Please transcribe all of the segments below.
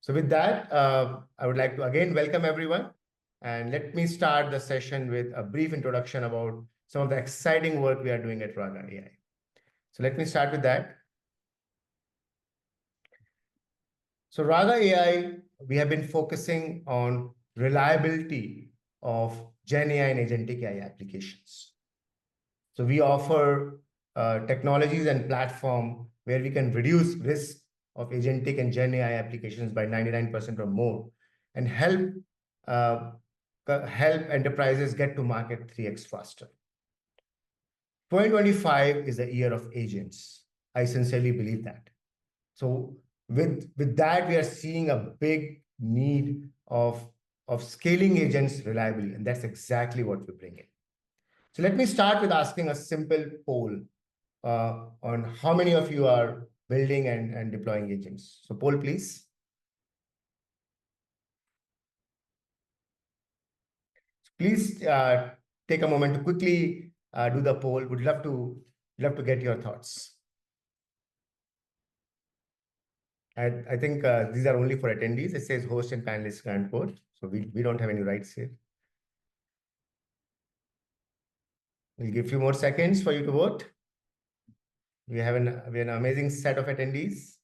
So with that, I would like to again welcome everyone. And let me start the session with a brief introduction about some of the exciting work we are doing at RagaAI. So let me start with that. So RagaAI, we have been focusing on reliability of Gen AI and Agentic AI applications. So we offer technologies and platform where we can reduce risk of agentic and Gen AI applications by 99% or more, and uh, help enterprises get to market 3x faster. 2025 is the year of agents. I sincerely believe that. So with that, we are seeing a big need of scaling agents reliably, and that's exactly what we bring in. So let me start with asking a simple poll on how many of you are building and deploying agents. So poll, please. Please take a moment to quickly do the poll. Would love to get your thoughts. I think these are only for attendees. It says host and panelists can't vote, so we don't have any rights here. We'll give you more seconds for you to vote. We have an amazing set of attendees.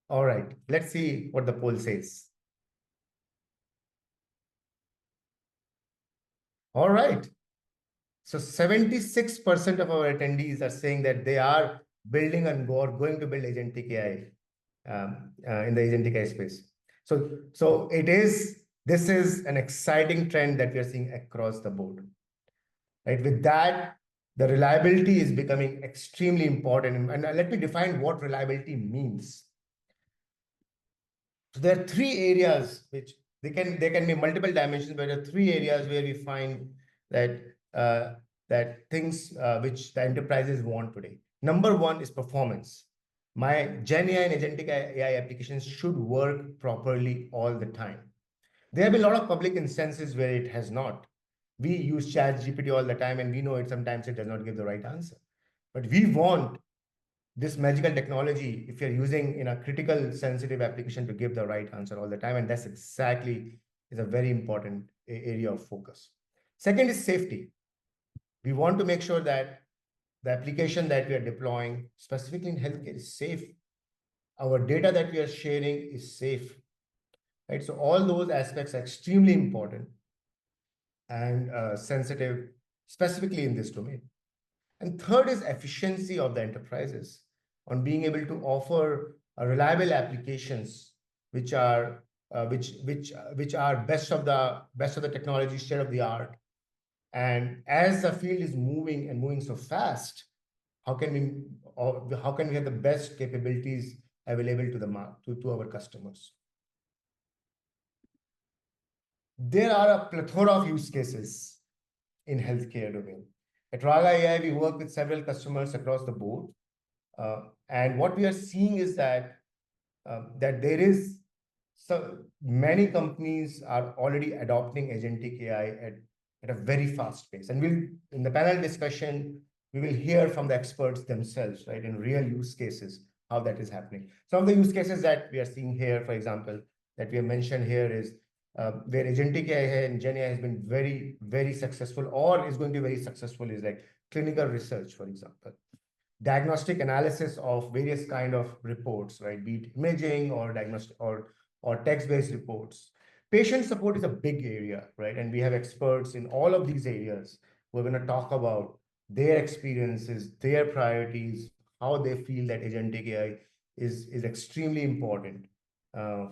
All right, let's see what the poll says. All right. So 76% of our attendees are saying that they are building and going to build agentic AI in the agentic AI space. So this is an exciting trend that we are seeing across the board. Right? With that, the reliability is becoming extremely important. And let me define what reliability means. So there are three areas which there can be multiple dimensions, but there are three areas where we find that things which the enterprises want today. Number one is performance. My Gen AI and Agentic AI applications should work properly all the time. There have been a lot of public instances where it has not. We use ChatGPT all the time, and we know it sometimes it does not give the right answer. But we want this magical technology, if you're using in a critical sensitive application, to give the right answer all the time. And that's exactly is a very important area of focus. Second is safety. We want to make sure that the application that we are deploying, specifically in healthcare, is safe. Our data that we are sharing is safe, right? So all those aspects are extremely important and sensitive, specifically in this domain. And third is efficiency of the enterprises on being able to offer reliable applications which are best of the technology, state of the art. And as the field is moving so fast, how can we have the best capabilities available to our customers? There are a plethora of use cases in healthcare domain. At RagaAI, we work with several customers across the board. And what we are seeing is that there is so many companies are already adopting agentic AI at a very fast pace. And in the panel discussion, we will hear from the experts themselves, right, in real use cases, how that is happening. Some of the use cases that we are seeing here, for example, that we have mentioned here is where agentic AI and Gen AI has been very, very successful or is going to be very successful is like clinical research, for example. Diagnostic analysis of various kind of reports, right? Be it imaging or diagnostic or text-based reports. Patient support is a big area, right? And we have experts in all of these areas who are going to talk about their experiences, their priorities, how they feel that agentic AI is extremely important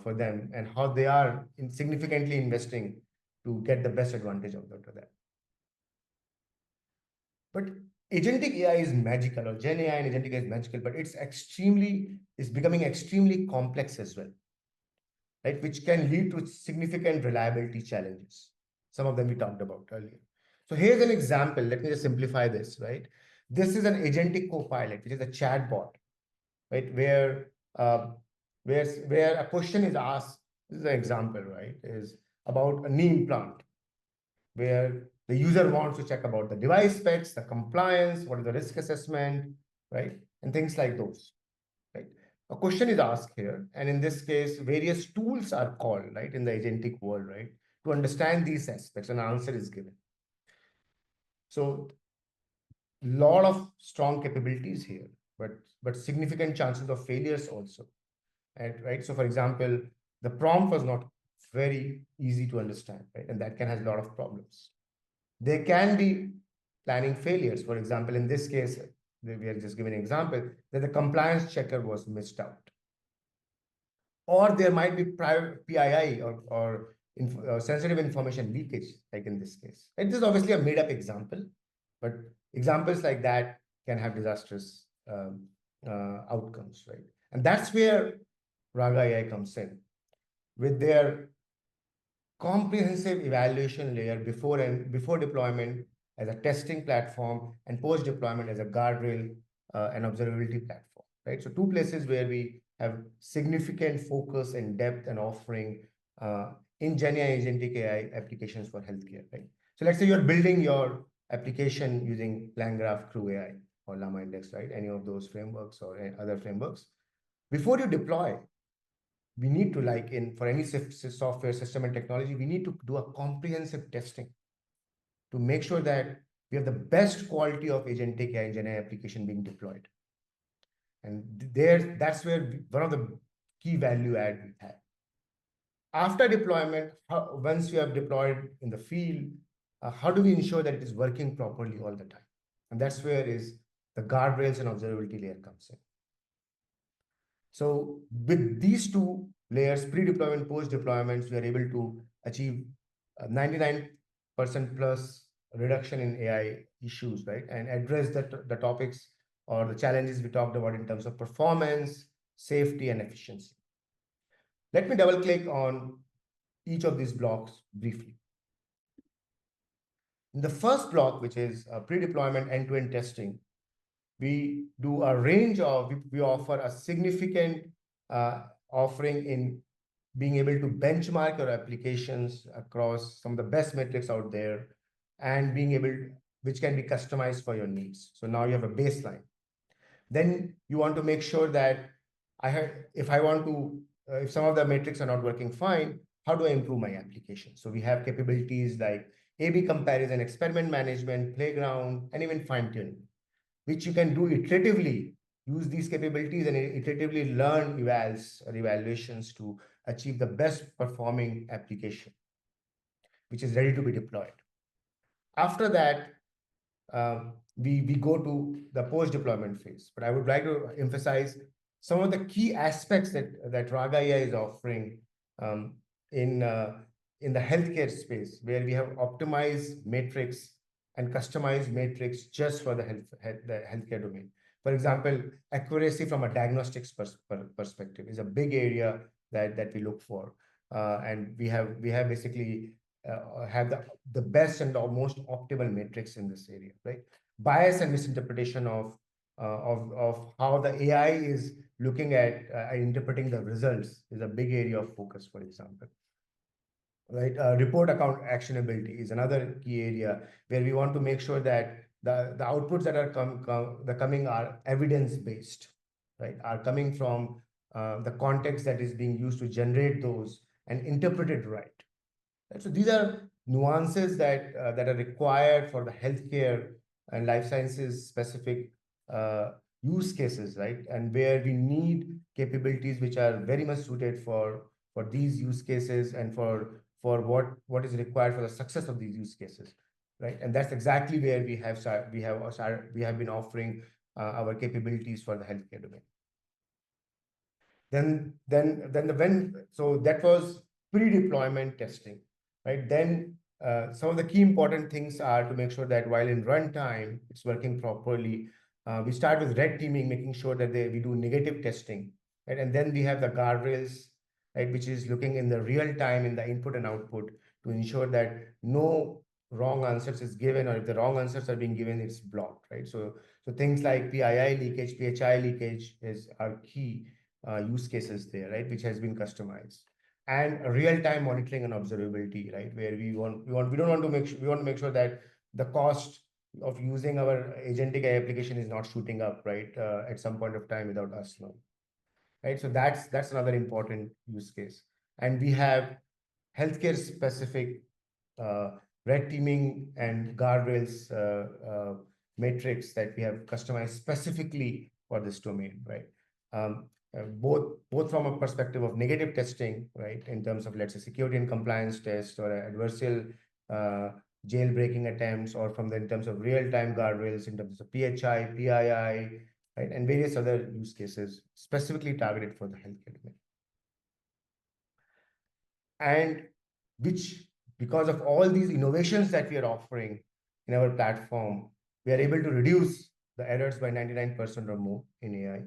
for them, and how they are significantly investing to get the best advantage out of that. But agentic AI is magical, or Gen AI and agentic AI is magical, but it's becoming extremely complex as well, right? Which can lead to significant reliability challenges. Some of them we talked about earlier. So here's an example. Let me just simplify this, right? This is an agentic co-pilot, which is a chatbot, right? Where a question is asked. This is an example, right? Is about a knee implant, where the user wants to check about the device specs, the compliance, what is the risk assessment, right? And things like those, right? a question is asked here, and in this case, various tools are called, right, in the agentic world, right, to understand these aspects, and an answer is given. So, lot of strong capabilities here, but significant chances of failures also, and right. So, for example, the prompt was not very easy to understand, right, and that can have a lot of problems. There can be planning failures. For example, in this case, we are just giving an example that the compliance checker was missed out. Or there might be private PII or sensitive information leakage, like in this case. It is obviously a made-up example, but examples like that can have disastrous outcomes, right? And that's where RagaAI comes in with their comprehensive evaluation layer before deployment as a testing platform and post deployment as a guardrail and observability platform, right? So two places where we have significant focus and depth and offering in GenAI agentic AI applications for healthcare, right? So let's say you're building your application using LangGraph, CrewAI, or Llama Index, right? Any of those frameworks or other frameworks. Before you deploy, we need to, like in for any software system and technology, we need to do a comprehensive testing to make sure that we have the best quality of agentic AI and GenAI application being deployed. And that's where one of the key value add we have. After deployment, once we have deployed in the field, how do we ensure that it is working properly all the time? And that's where is the guardrails and observability layer comes in. So with these two layers, pre-deployment, post-deployments, we are able to achieve 99% plus reduction in AI issues, right? And address the topics or the challenges we talked about in terms of performance, safety, and efficiency. Let me double click on each of these blocks briefly. In the first block, which is pre-deployment end-to-end testing, we do a range of, we offer a significant offering in being able to benchmark your applications across some of the best metrics out there and being able, which can be customized for your needs. So now you have a baseline. Then you want to make sure that if I want to, if some of the metrics are not working fine, how do I improve my application? So we have capabilities like A/B comparison, experiment management, playground, and even fine tuning, which you can do iteratively, use these capabilities and iteratively learn evals or evaluations to achieve the best performing application, which is ready to be deployed. After that, we go to the post-deployment phase. But I would like to emphasize some of the key aspects that RagaAI is offering in the healthcare space, where we have optimized metrics and customized metrics just for the healthcare domain. For example, accuracy from a diagnostics perspective is a big area that we look for, and we have basically have the best and the most optimal metrics in this area, right? Bias and misinterpretation of how the AI is looking at interpreting the results is a big area of focus, for example. Right, report account actionability is another key area where we want to make sure that the outputs that are coming are evidence based, right? Are coming from the context that is being used to generate those and interpret it right. So these are nuances that are required for the healthcare and life sciences specific use cases, right? And where we need capabilities which are very much suited for these use cases and for what is required for the success of these use cases, right? And that's exactly where we have been offering our capabilities for the healthcare domain. So that was pre-deployment testing, right? Then some of the key important things are to make sure that while in runtime it's working properly. We start with red teaming, making sure that we do negative testing, right? And then we have the guardrails, right, which is looking in the real time in the input and output to ensure that no wrong answers is given, or if the wrong answers are being given, it's blocked, right? So things like PII leakage, PHI leakage are key use cases there, right, which has been customized. And real-time monitoring and observability, right, where we want to make sure that the cost of using our agentic AI application is not shooting up, right, at some point of time without us knowing. right? So that's another important use case. And we have healthcare specific uh, red teaming and guardrails matrix that we have customized specifically for this domain, right? Both from a perspective of negative testing, right, in terms of, let's say, security and compliance test or adversarial jailbreaking attempts, or from the in terms of real-time guardrails in terms of PHI, PII, right, and various other use cases specifically targeted for the healthcare domain. And which, because of all these innovations that we are offering in our platform, we are able to reduce the errors by 99% or more in AI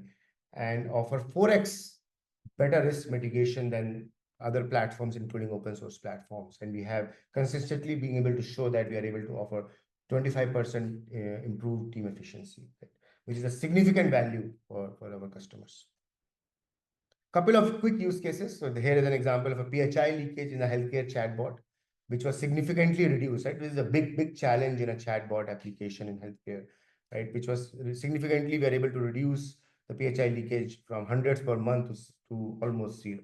and offer 4x better risk mitigation than other platforms, including open source platforms. And we have consistently been able to show that we are able to offer 25% improved team efficiency, right, which is a significant value for our customers. Couple of quick use cases. So here is an example of a PHI leakage in a healthcare chatbot, which was significantly reduced, right? This is a big challenge in a chatbot application in healthcare, right? Which was significantly, we are able to reduce the PHI leakage from hundreds per month to almost zero.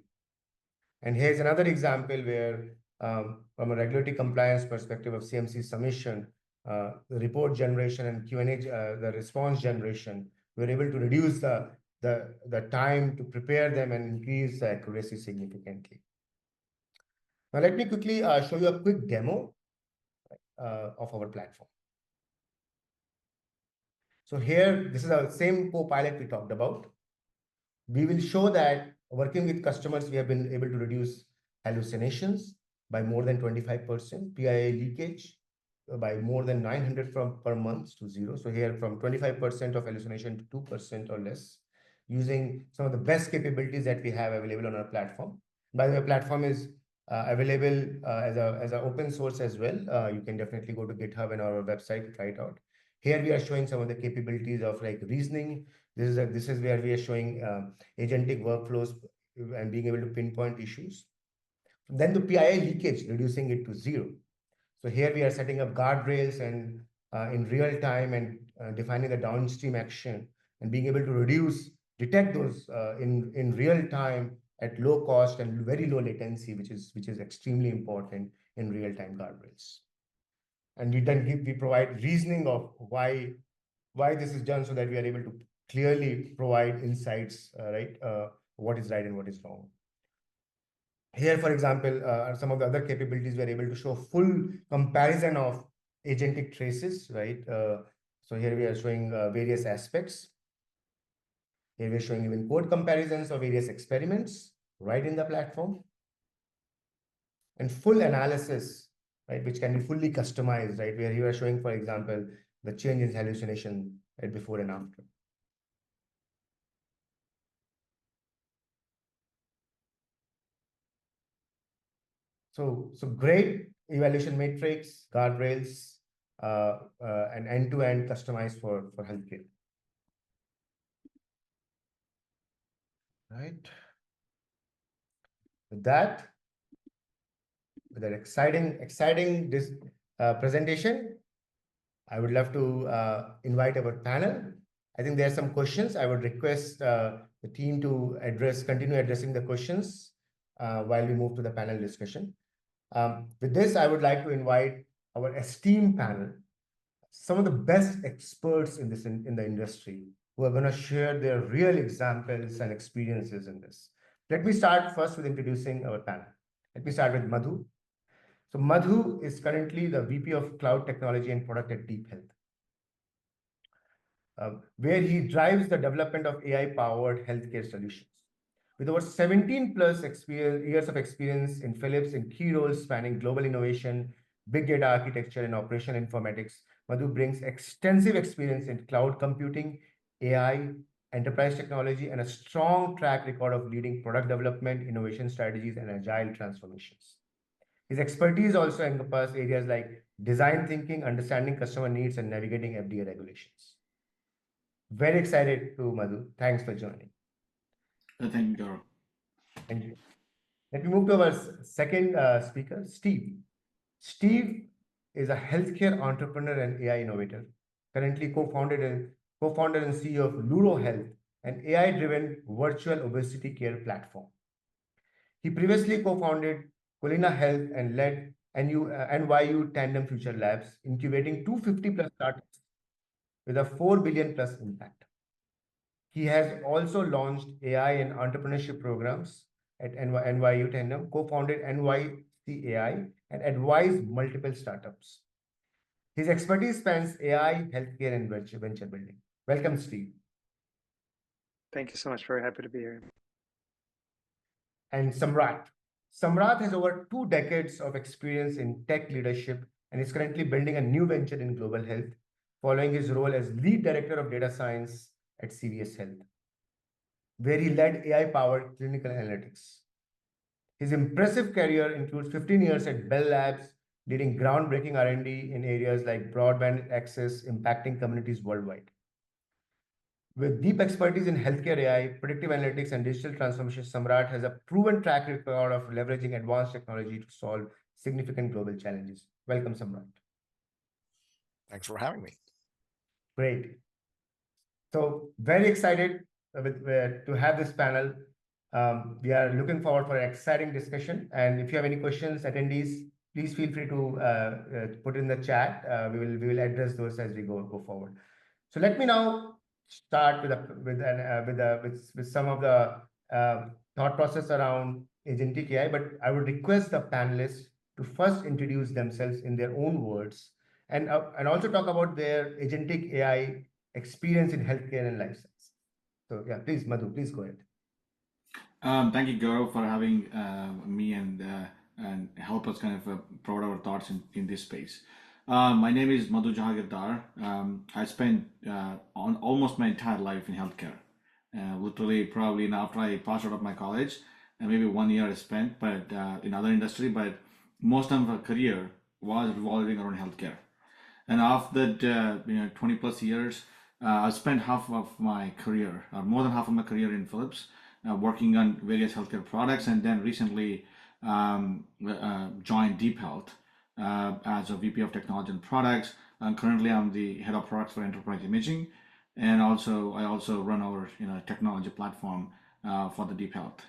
And here's another example where, from a regulatory compliance perspective of CMC submission, the report generation and Q&A, the response generation, we're able to reduce the time to prepare them and increase the accuracy significantly. Now, let me quickly show you a quick demo of our platform. So here, this is the same co-pilot we talked about. We will show that working with customers, we have been able to reduce hallucinations by more than 25%, PII leakage by more than 900 per month to zero. So here from 25% of hallucination to 2% or less, using some of the best capabilities that we have available on our platform. By the way, platform is available as an open source as well. You can definitely go to GitHub and our website to try it out. Here we are showing some of the capabilities of like reasoning. This is where we are showing agentic workflows and being able to pinpoint issues. Then the PII leakage, reducing it to zero. So here we are setting up guardrails and in real time and defining the downstream action and being able to detect those in real time at low cost and very low latency, which is extremely important in real time guardrails. And we provide reasoning of why this is done, so that we are able to clearly provide insights, right? What is right and what is wrong. Here, for example, are some of the other capabilities. We are able to show full comparison of agentic traces, right? So here we are showing various aspects. Here we're showing even code comparisons of various experiments right in the platform. And full analysis, right, which can be fully customized, right? Where you are showing, for example, the change in hallucination right before and after. So great evaluation matrix, guardrails, and end-to-end customized for healthcare. Right. With that exciting this presentation, I would love to invite our panel. I think there are some questions. I would request the team to continue addressing the questions while we move to the panel discussion. With this, I would like to invite our esteemed panel, some of the best experts in the industry, who are going to share their real examples and experiences in this. Let me start first with introducing our panel. Let me start with Madhu. So Madhu is currently the VP of Cloud Technology and Product at Deephealth, where he drives the development of AI-powered healthcare solutions. With over 17 plus years of experience in Philips in key roles spanning global innovation, big data architecture, and operational informatics, Madhu brings extensive experience in cloud computing, AI, enterprise technology, and a strong track record of leading product development, innovation strategies, and agile transformations. His expertise also encompasses areas like design thinking, understanding customer needs, and navigating FDA regulations. Very excited to Madhu. Thanks for joining. Thank you, Gaurav. Thank you. Let me move to our second speaker, Steve. Steve is a healthcare entrepreneur and AI innovator, currently co-founder and CEO of Luro Health, an AI-driven virtual obesity care platform. He previously co-founded Colina Health and led NYU Tandem Future Labs, incubating 250 plus startups with a 4 billion plus impact. He has also launched AI and entrepreneurship programs at NYU Tandem, co-founded NYC AI, and advised multiple startups. His expertise spans AI, healthcare, and venture building. Welcome, Steve. Thank you so much. Very happy to be here. And Samrat. Samrat has over 2 decades of experience in tech leadership and is currently building a new venture in global health, following his role as lead director of data science at CVS Health, where he led AI-powered clinical analytics. His impressive career includes 15 years at Bell Labs, leading groundbreaking R&D in areas like broadband access, impacting communities worldwide. With deep expertise in healthcare AI, predictive analytics, and digital transformation, Samrat has a proven track record of leveraging advanced technology to solve significant global challenges. Welcome, Samrat. Thanks for having me. Great. So very excited to have this panel. We are looking forward for an exciting discussion. And if you have any questions, attendees, please feel free to put in the chat. We will address those as we go forward. So let me now start with some of the thought process around Agentic AI, but I would request the panelists to first introduce themselves in their own words and also talk about their Agentic AI experience in healthcare and life science. So yeah, please, Madhu, please go ahead. Thank you, Gaurav, for having me and help us kind of provide our thoughts in this space. My name is Madhu Jahagirdar. I spent on almost my entire life in healthcare. Literally, probably after I passed out of my college, and maybe 1 year I spent, but in other industry. But most of my career was revolving around healthcare. And after that, 20 plus years, I spent half of my career, or more than half of my career in Philips, working on various healthcare products, and then recently joined Deephealth as a VP of Technology and Products. Currently, I'm the head of products for enterprise imaging, and I also run our technology platform for the Deephealth.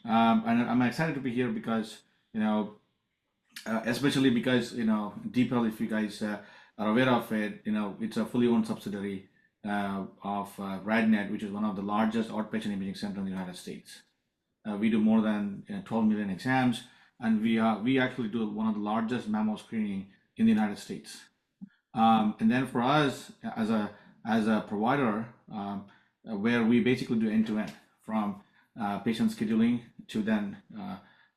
And I'm excited to be here because especially because Deephealth, if you guys are aware of it, it's a fully owned subsidiary of RadNet, which is one of the largest outpatient imaging centers in the United States. We do more than 12 million exams, and we actually do one of the largest mammo screening in the United States. And then for us as a provider, where we basically do end-to-end from patient scheduling to then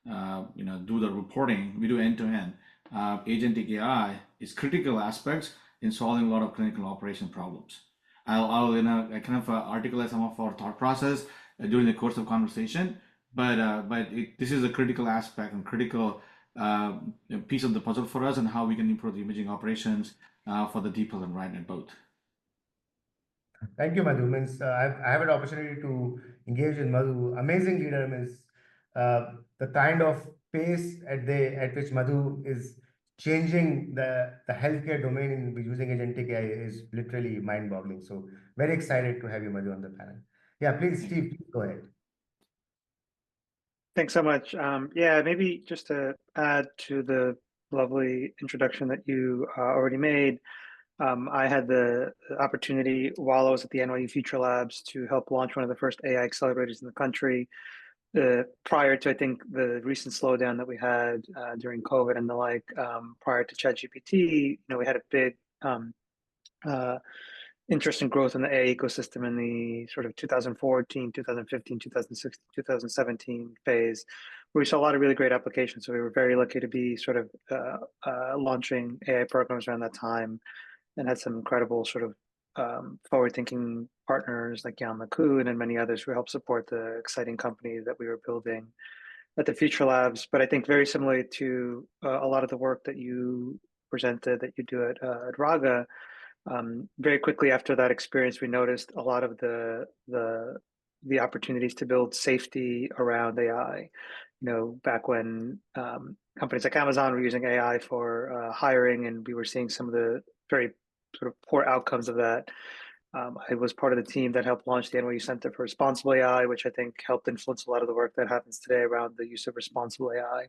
do the reporting, we do end-to-end. Agentic AI is critical aspects in solving a lot of clinical operation problems. I'll kind of articulate some of our thought process during the course of conversation, but this is a critical aspect and critical piece of the puzzle for us, and how we can improve the imaging operations for the Deephealth and RadNet both. Thank you, Madhu. I have an opportunity to engage with Madhu. Amazing leader. The kind of pace at which Madhu is changing the healthcare domain in using Agentic AI is literally mind-boggling. So very excited to have you, Madhu, on the panel. Yeah, please, Steve, please go ahead. Thanks so much. Yeah, maybe just to add to the lovely introduction that you already made, I had the opportunity while I was at the NYU Future Labs to help launch one of the first AI accelerators in the country. Prior to, I think, the recent slowdown that we had during COVID and the like, prior to ChatGPT, we had a big interest and growth in the AI ecosystem in the sort of 2014, 2015, 2016, 2017 phase, where we saw a lot of really great applications. So we were very lucky to be sort of launching AI programs around that time, and had some incredible sort of forward-thinking partners like Kuyan and many others who helped support the exciting company that we were building at the Future Labs. But I think very similarly to a lot of the work that you presented, that you do at Raga, very quickly after that experience, we noticed a lot of the opportunities to build safety around AI. Back when companies like Amazon were using AI for hiring, and we were seeing some of the very sort of poor outcomes of that. I was part of the team that helped launch the NYU Center for Responsible AI, which I think helped influence a lot of the work that happens today around the use of responsible AI,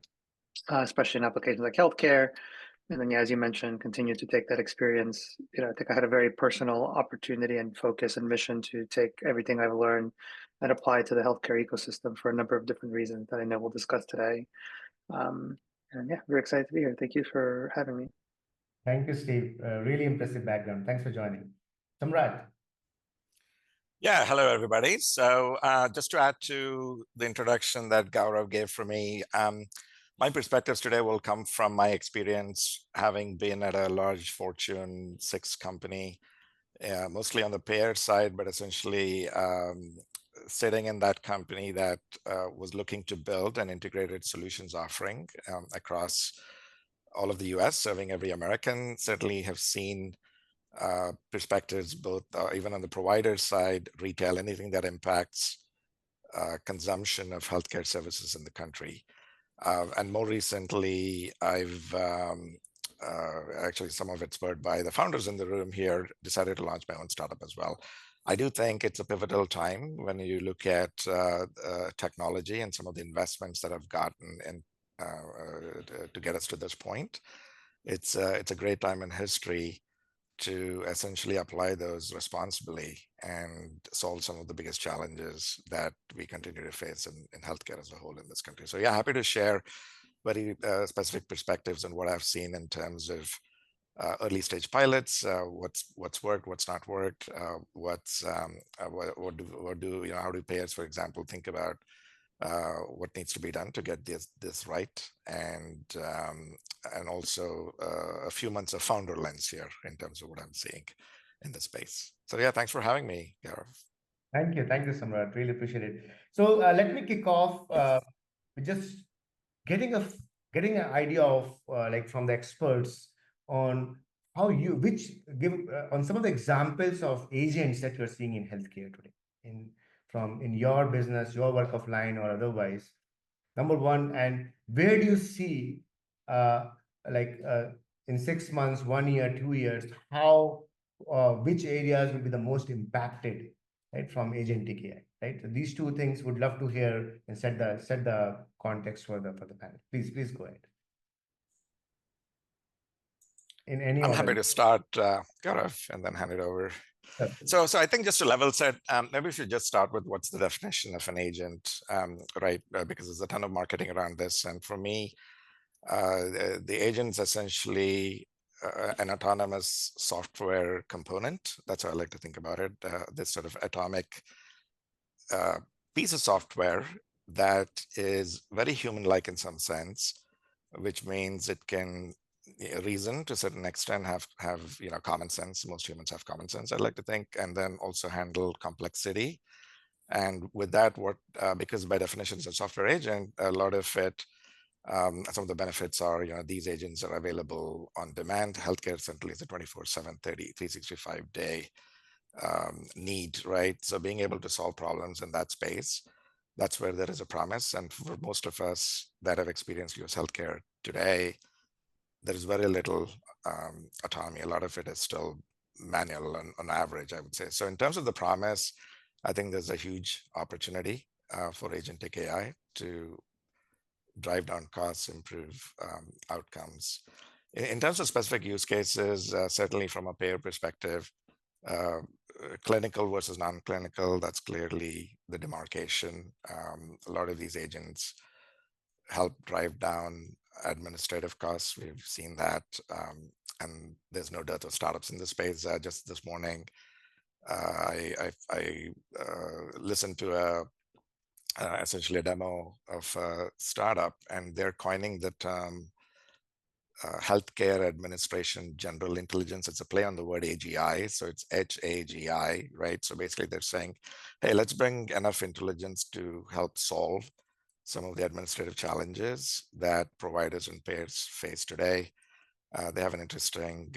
especially in applications like healthcare. And then, yeah, as you mentioned, continue to take that experience. I think I had a very personal opportunity and focus and mission to take everything I've learned and apply it to the healthcare ecosystem for a number of different reasons that I know we'll discuss today. And yeah, very excited to be here. Thank you for having me. Thank you, Steve. Really impressive background. Thanks for joining. Samrat. Yeah, hello everybody. So just to add to the introduction that Gaurav gave for me, my perspectives today will come from my experience having been at a large Fortune 6 company, mostly on the payer side, but essentially sitting in that company that was looking to build an integrated solutions offering across all of the US, serving every American. Certainly have seen perspectives, both even on the provider side, retail, anything that impacts consumption of healthcare services in the country. And more recently, I've actually, some of it spurred by the founders in the room here, decided to launch my own startup as well. I do think it's a pivotal time when you look at technology and some of the investments that have gotten in to get us to this point. It's a great time in history to essentially apply those responsibly and solve some of the biggest challenges that we continue to face in healthcare as a whole in this country. So yeah, happy to share very specific perspectives on what I've seen in terms of early stage pilots, what's worked, what's not worked, what do how do payers, for example, think about what needs to be done to get this right, and also a few months of founder lens here in terms of what I'm seeing in the space. So yeah, thanks for having me, Gaurav. Thank you, Samrat. Really appreciate it. So let me kick off with just getting an idea of like from the experts on how on some of the examples of agents that you're seeing in healthcare today, in your business, your work offline or otherwise. Number one, and where do you see in 6 months, 1 year, 2 years, how which areas will be the most impacted, right, from agentic AI, right? So these two things would love to hear and set the context for the panel. Please go ahead. In any I'm order. happy to start, Gaurav, and then hand it over. Sure. So I think just to level set, maybe we should just start with what's the definition of an agent, right? Because there's a ton of marketing around this. And for me, the agent's essentially an autonomous software component. That's how I like to think about it. This sort of atomic piece of software that is very human-like in some sense, which means it can reason to a certain extent, have common sense. Most humans have common sense, I'd like to think, and then also handle complexity. And with that, because by definition it's a software agent, a lot of it, some of the benefits are, these agents are available on demand. Healthcare certainly is a 24/7, 365 day need, right? So being able to solve problems in that space, that's where there is a promise. And for most of us that have experienced US healthcare today, there is very little autonomy. A lot of it is still manual on average, I would say. So in terms of the promise, I think there's a huge opportunity for agentic AI to drive down costs, improve outcomes. In terms of specific use cases, certainly from a payer perspective, clinical versus non-clinical, that's clearly the demarcation. A lot of these agents help drive down administrative costs. We've seen that, and there's no dearth of startups in this space. Just this morning, I listened to essentially a demo of a startup, and they're coining the term healthcare administration general intelligence. It's a play on the word AGI, so it's HAGI, right? So basically they're saying, hey, let's bring enough intelligence to help solve some of the administrative challenges that providers and payers face today. They have an interesting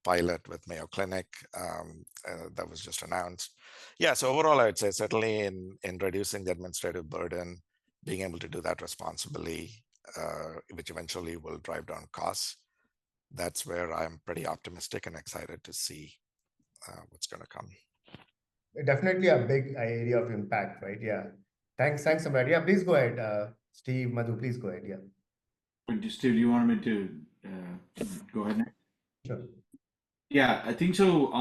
pilot with Mayo Clinic that was just announced. Yeah, so overall, I would say certainly in reducing the administrative burden, being able to do that responsibly, which eventually will drive down costs. That's where I'm pretty optimistic and excited to see what's going to come. Definitely a big area of impact, right? Yeah. Thanks, Samrat. Yeah, please go ahead. Steve, Madhu, please go ahead. Yeah. Steve, do you want me to go ahead next? Sure. Yeah, I think so.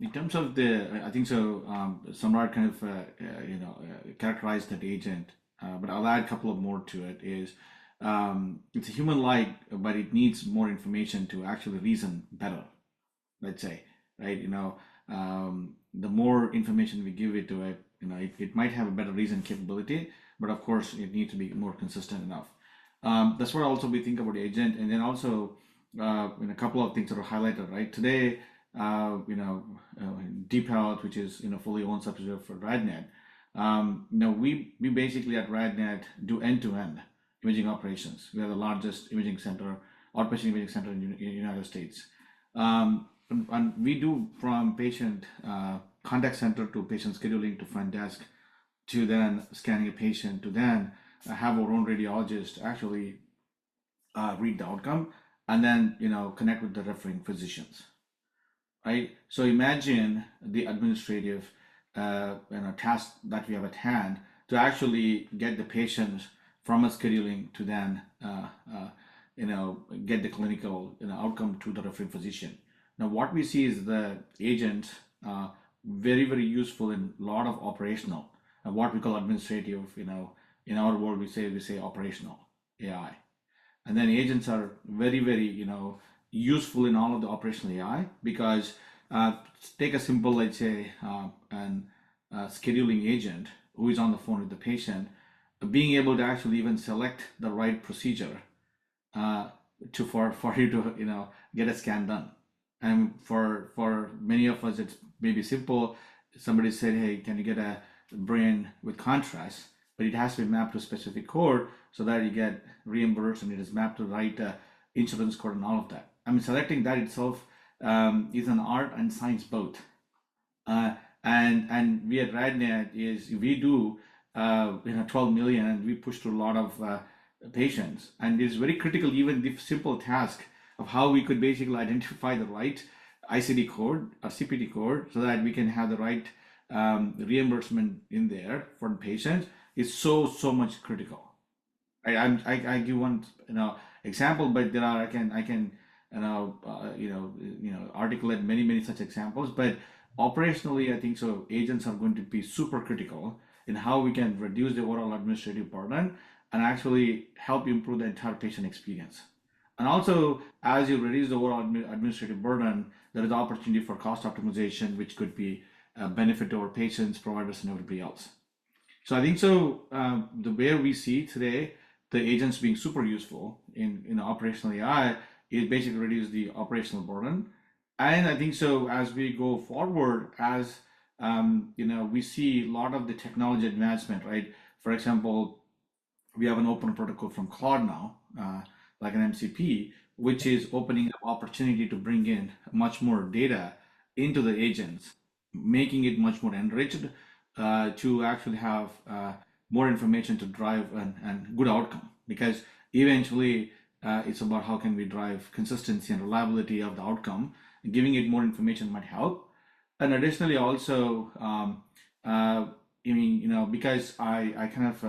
In terms of I think so. Samrat kind of characterized that agent, but I'll add a couple of more to it. Is it's a human-like, but it needs more information to actually reason better. Let's say, right? The more information we give it to it, it might have a better reason capability, but of course, it needs to be more consistent enough. That's what also we think about the agent, and then also in a couple of things that are highlighted right today. Deephealth, which is fully owned subsidiary for RadNet. We basically at RadNet do end-to-end imaging operations. We are the largest imaging center, outpatient imaging center in the United States. And we do from patient contact center to patient scheduling to front desk to then scanning a patient to then have our own radiologist actually read the outcome and then connect with the referring physicians, right? So imagine the administrative task that we have at hand to actually get the patients from a scheduling to then get the clinical outcome to the referring physician. Now what we see is the agent very, very useful in a lot of operational and what we call administrative. In our world we say operational AI. And then agents are very, very, useful in all of the operational AI because take a simple, let's say, an scheduling agent who is on the phone with the patient, being able to actually even select the right procedure for you to, get a scan done. And for many of us, it's maybe simple. Somebody said, hey, can you get a brain with contrast? But it has to be mapped to a specific code so that you get reimbursed and it is mapped to the right insurance code and all of that. I mean, selecting that itself is an art and science both. And we at RadNet we do 12 million and we push through a lot of patients. And it's very critical, even the simple task of how we could basically identify the right ICD code or CPT code so that we can have the right reimbursement in there for the patients is so much critical. I give one example, but there are I can articulate many such examples. But operationally, I think so. Agents are going to be super critical in how we can reduce the overall administrative burden and actually help improve the entire patient experience. And also, as you reduce the overall administrative burden, there is opportunity for cost optimization, which could be a benefit to our patients, providers, and everybody else. So I think so. The way we see today, the agents being super useful in operational AI is basically reduce the operational burden. And I think so as we go forward, as we see a lot of the technology advancement, right? For example, we have an open protocol from Claude now, like an MCP, which is opening up opportunity to bring in much more data into the agents, making it much more enriched to actually have more information to drive and good outcome. Because eventually it's about how can we drive consistency and reliability of the outcome. Giving it more information might help. And additionally, also, because I kind of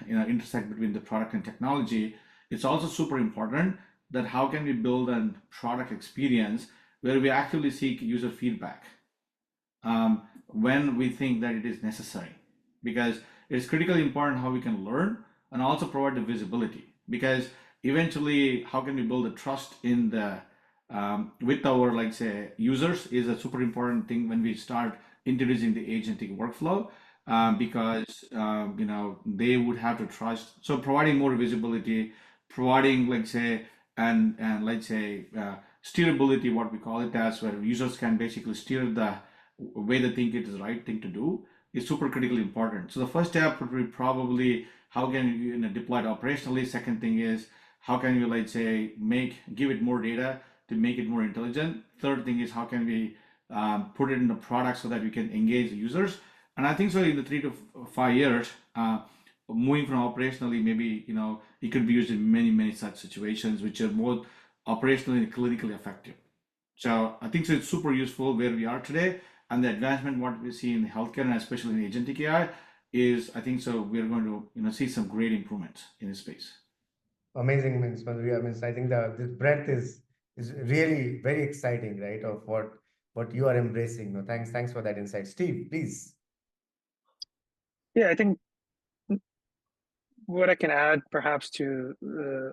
intersect between the product and technology, it's also super important that how can we build a product experience where we actually seek user feedback when we think that it is necessary, because it's critically important how we can learn and also provide the visibility. Because eventually, how can we build a trust in the with our, like say, users is a super important thing when we start introducing the agentic workflow, because they would have to trust. So providing more visibility, providing like say and let's say steerability, what we call it as, where users can basically steer the way they think it is the right thing to do, is super critically important. So the first step would be probably how can you deploy it operationally. Second thing is how can you, let's say, give it more data to make it more intelligent. Third thing is how can we put it in the product so that we can engage the users. And I think so in the 3 to 5 years, moving from operationally, maybe it could be used in many such situations which are more operationally and clinically effective. So I think so it's super useful where we are today, and the advancement what we see in the healthcare and especially in the agentic AI is, I think so we're going to see some great improvements in this space. Amazing, Ms. Madhu. I mean, I think this breadth is really very exciting, right? Of what you are embracing. No, thanks for that insight. Steve, please. Yeah, I think what I can add perhaps to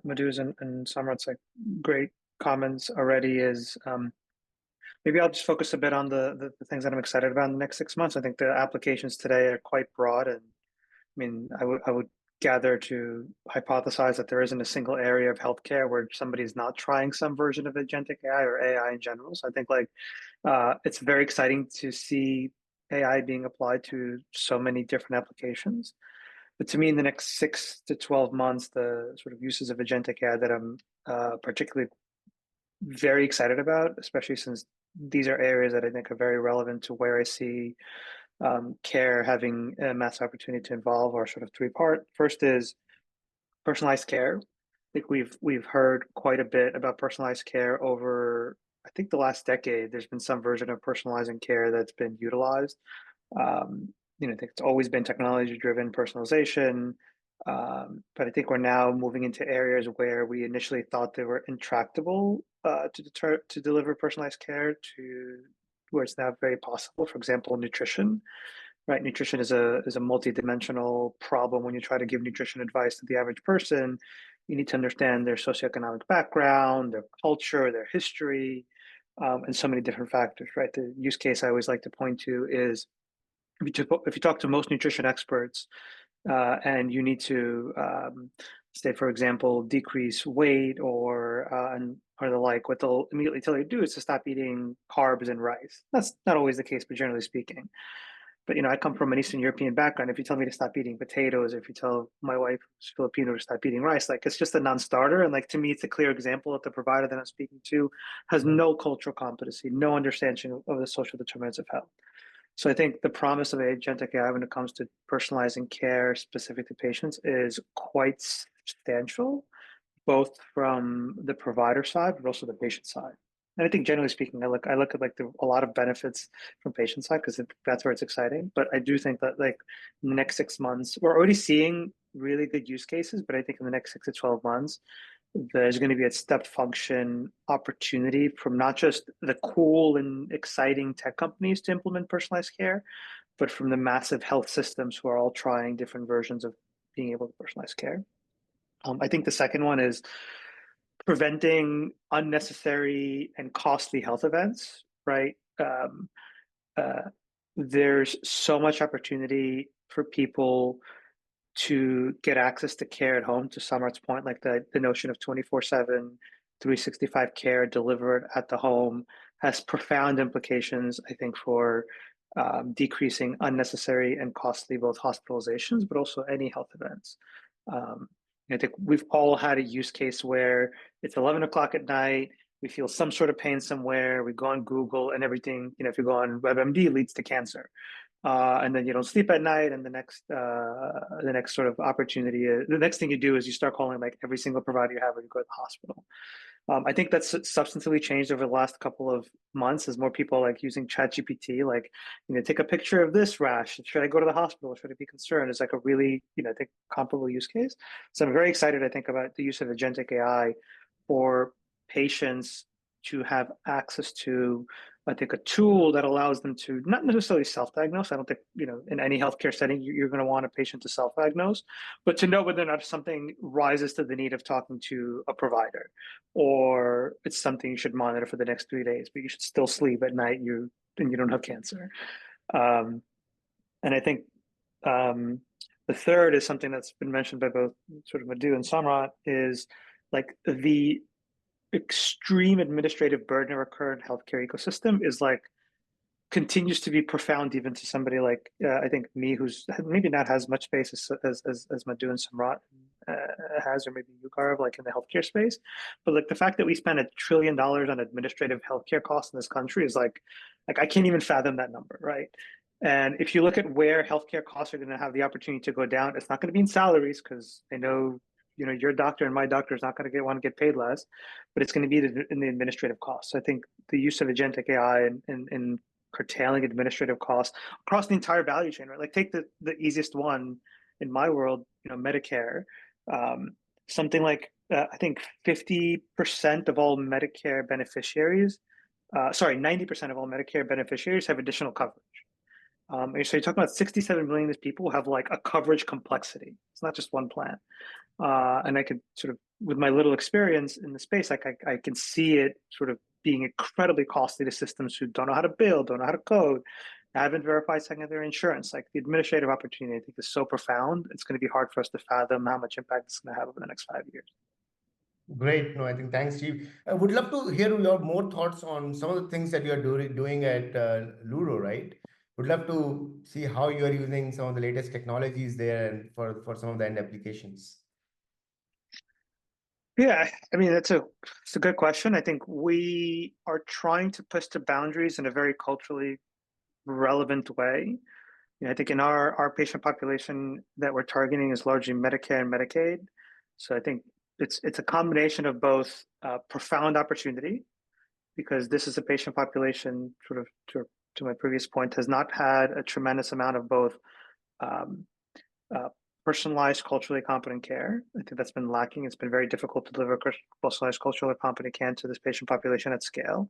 Madhu's and Samrat's like great comments already is maybe I'll just focus a bit on the things that I'm excited about in the next 6 months. I think the applications today are quite broad, and I mean, I would gather to hypothesize that there isn't a single area of healthcare where somebody's not trying some version of agentic AI or AI in general. So I think like it's very exciting to see AI being applied to so many different applications. But to me, in the next 6 to 12 months, the sort of uses of agentic AI that I'm particularly very excited about, especially since these are areas that I think are very relevant to where I see care having a mass opportunity to involve, are sort of three-part. First is personalized care. I think we've heard quite a bit about personalized care over, I think, the last decade. There's been some version of personalizing care that's been utilized. I think it's always been technology-driven personalization, but I think we're now moving into areas where we initially thought they were intractable to deliver personalized care to where it's now very possible. For example, nutrition. Right, nutrition is a multi-dimensional problem. When you try to give nutrition advice to the average person, you need to understand their socioeconomic background, their culture, their history, and so many different factors. Right, the use case I always like to point to is if you talk to most nutrition experts, and you need to say, for example, decrease weight or the like, what they'll immediately tell you to do is to stop eating carbs and rice. That's not always the case, but generally speaking. But I come from an Eastern European background. If you tell me to stop eating potatoes, if you tell my wife who's Filipino to stop eating rice, like it's just a non-starter. And like to me, it's a clear example that the provider that I'm speaking to has no cultural competency, no understanding of the social determinants of health. So I think the promise of agentic AI when it comes to personalizing care specific to patients is quite substantial, both from the provider side, but also the patient side. And I think generally speaking, I look at like a lot of benefits from patient side because that's where it's exciting. But I do think that like in the next 6 months, we're already seeing really good use cases. But I think in the next 6 to 12 months, there's going to be a step function opportunity from not just the cool and exciting tech companies to implement personalized care, but from the massive health systems who are all trying different versions of being able to personalize care. I think the second one is preventing unnecessary and costly health events, right? There's so much opportunity for people to get access to care at home, to Samrat's point, like the notion of 24/7, 365 care delivered at the home has profound implications, I think, for decreasing unnecessary and costly both hospitalizations, but also any health events. I think we've all had a use case where it's 11 o'clock at night, we feel some sort of pain somewhere, we go on Google and everything, if you go on WebMD, leads to cancer. And then you don't sleep at night, and the next sort of opportunity, the next thing you do is you start calling like every single provider you have when you go to the hospital. I think that's substantively changed over the last couple of months as more people like using ChatGPT, like, take a picture of this rash. Should I go to the hospital? Should I be concerned? It's like a really, I think comparable use case. So I'm very excited, I think, about the use of agentic AI for patients to have access to, I think, a tool that allows them to not necessarily self-diagnose. I don't think, in any healthcare setting, you're going to want a patient to self-diagnose, but to know whether or not something rises to the need of talking to a provider, or it's something you should monitor for the next 3 days, but you should still sleep at night, and you don't have cancer. And I think the third is something that's been mentioned by both sort of Madhu and Samrat, is like the extreme administrative burden of our current healthcare ecosystem is like continues to be profound, even to somebody like I think me, who's maybe not as much space as Madhu and Samrat has, or maybe you, Gaurav, like in the healthcare space. But like the fact that we spend $1 trillion on administrative healthcare costs in this country is like I can't even fathom that number, right? And if you look at where healthcare costs are going to have the opportunity to go down, it's not going to be in salaries, because I know your doctor and my doctor is not going to want to get paid less, but it's going to be in the administrative costs. So I think the use of agentic AI and curtailing administrative costs across the entire value chain, right? Like take the easiest one in my world, Medicare. Something like I think 50% of all Medicare beneficiaries, 90% of all Medicare beneficiaries have additional coverage. And so you're talking about 67 million of people who have like a coverage complexity. It's not just one plan. And I could sort of, with my little experience in the space, like I can see it sort of being incredibly costly to systems who don't know how to build, don't know how to code, haven't verified secondary insurance. Like the administrative opportunity, I think, is so profound. It's going to be hard for us to fathom how much impact it's going to have over the next 5 years. Great. No, I think thanks, Steve. I would love to hear your more thoughts on some of the things that you are doing at Luro, right? Would love to see how you are using some of the latest technologies there and for some of the end applications. Yeah, I mean, it's a good question. I think we are trying to push the boundaries in a very culturally relevant way. I think in our patient population that we're targeting is largely Medicare and Medicaid. So I think it's a combination of both profound opportunity, because this is a patient population, sort of to my previous point, has not had a tremendous amount of both personalized, culturally competent care. I think that's been lacking. It's been very difficult to deliver personalized, culturally competent care to this patient population at scale.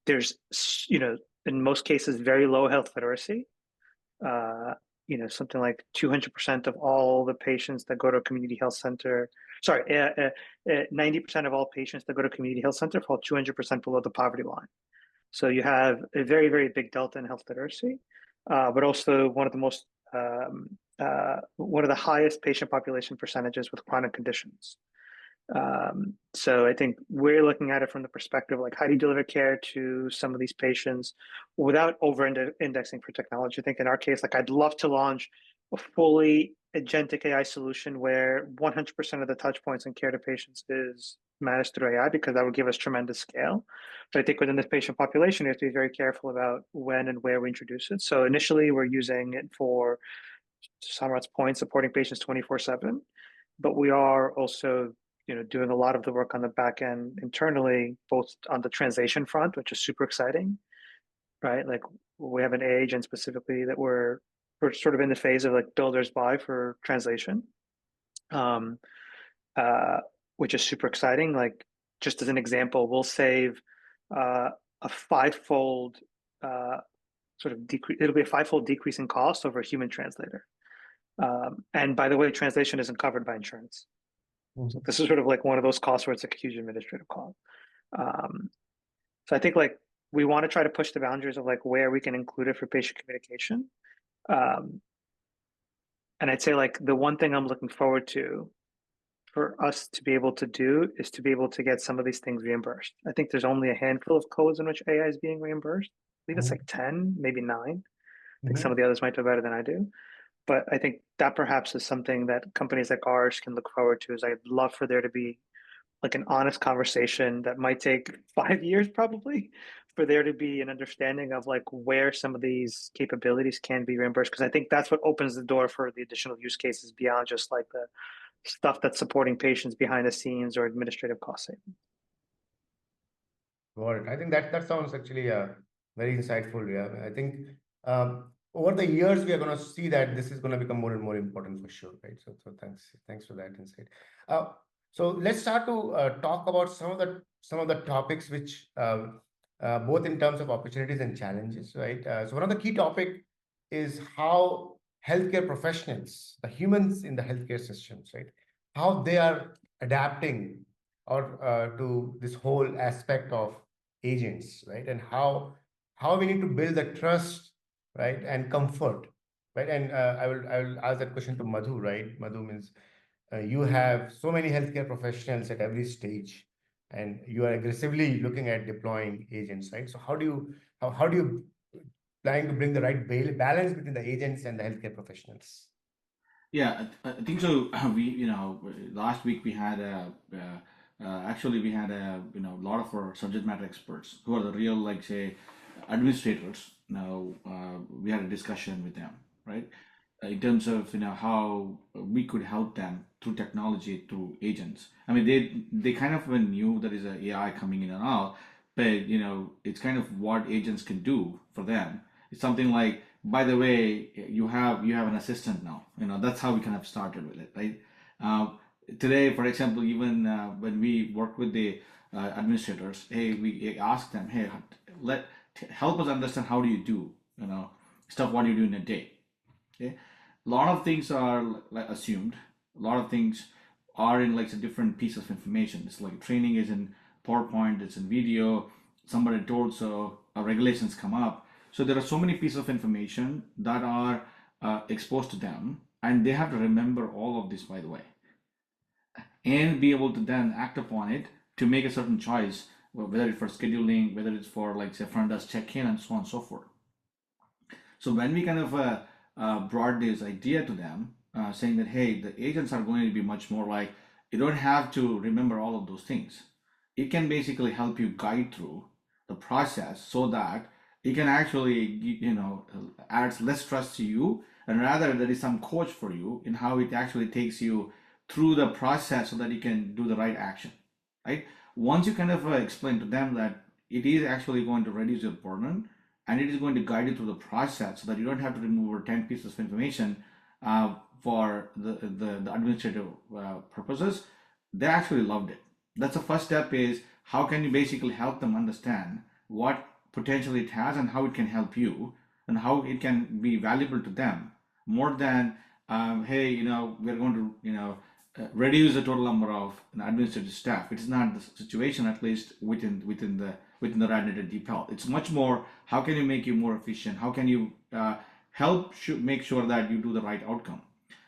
There's, in most cases, very low health literacy. Something like 200% of all the patients that go to a community health center, 90% of all patients that go to a community health center fall 200% below the poverty line. So you have a very, very big delta in health literacy, but also one of the highest patient population percentages with chronic conditions. So I think we're looking at it from the perspective of like, how do you deliver care to some of these patients without over-indexing for technology? I think in our case, like I'd love to launch a fully agentic AI solution where 100% of the touch points in care to patients is managed through AI, because that would give us tremendous scale. But I think within this patient population, we have to be very careful about when and where we introduce it. So initially, we're using it for, Samrat's point, supporting patients 24/7, but we are also doing a lot of the work on the back end internally, both on the translation front, which is super exciting, right? Like we have an AI agent specifically that we're sort of in the phase of like builders buy for translation, which is super exciting. Like just as an example, we'll save a fivefold it'll be a fivefold decrease in cost over a human translator. And by the way, translation isn't covered by insurance. So this is sort of like one of those costs where it's like a huge administrative cost. So I think like we want to try to push the boundaries of like where we can include it for patient communication. And I'd say like the one thing I'm looking forward to for us to be able to do is to be able to get some of these things reimbursed. I think there's only a handful of codes in which AI is being reimbursed. I think it's like 10, maybe 9. I think some of the others might do better than I do. But I think that perhaps is something that companies like ours can look forward to. Is I'd love for there to be like an honest conversation that might take 5 years probably, for there to be an understanding of like where some of these capabilities can be reimbursed. Because I think that's what opens the door for the additional use cases beyond just like the stuff that's supporting patients behind the scenes or administrative cost savings. Got it. I think that sounds actually very insightful. Yeah, I think over the years we are going to see that this is going to become more and more important for sure, right? So thanks for that insight. So let's start to talk about some of the topics which both in terms of opportunities and challenges, right? So one of the key topic is how healthcare professionals, the humans in the healthcare systems, right, how they are adapting or to this whole aspect of agents, right, and how we need to build the trust, right, and comfort, right? And I will ask that question to Madhu, right? Madhu means you have so many healthcare professionals at every stage, and you are aggressively looking at deploying agents, right? So how do you plan to bring the right balance between the agents and the healthcare professionals? Yeah, I think so. We, last week we had actually we had a lot of our subject matter experts who are the real, like say, administrators. Now we had a discussion with them, right? in terms of how we could help them through technology, through agents. I mean, they kind of knew there is a AI coming in and out, but it's kind of what agents can do for them. It's something like, by the way, you have an assistant now. That's how we kind of started with it, right? Today, for example, even when we work with the administrators, hey, we ask them, hey, help us understand how do you do stuff, what do you do in a day. Okay, a lot of things are like assumed. A lot of things are in like a different piece of information. It's like training is in PowerPoint, it's in video. Somebody told so. Regulations come up. So there are so many pieces of information that are exposed to them, and they have to remember all of this, by the way, and be able to then act upon it to make a certain choice, whether it's for scheduling, whether it's for like say front desk check-in, and so on and so forth. So when we kind of brought this idea to them, saying that, hey, the agents are going to be much more like, you don't have to remember all of those things. It can basically help you guide through the process so that it can actually, adds less stress to you, and rather there is some coach for you in how it actually takes you through the process so that you can do the right action, right? Once you kind of explain to them that it is actually going to reduce your burden, and it is going to guide you through the process so that you don't have to remove 10 pieces of information for the administrative purposes, they actually loved it. That's the first step, is how can you basically help them understand what potential it has and how it can help you and how it can be valuable to them, more than hey, we're going to reduce the total number of administrative staff. It is not the situation, at least within the RadNet and Deephealth. It's much more, how can you make you more efficient? How can you help make sure that you do the right outcome?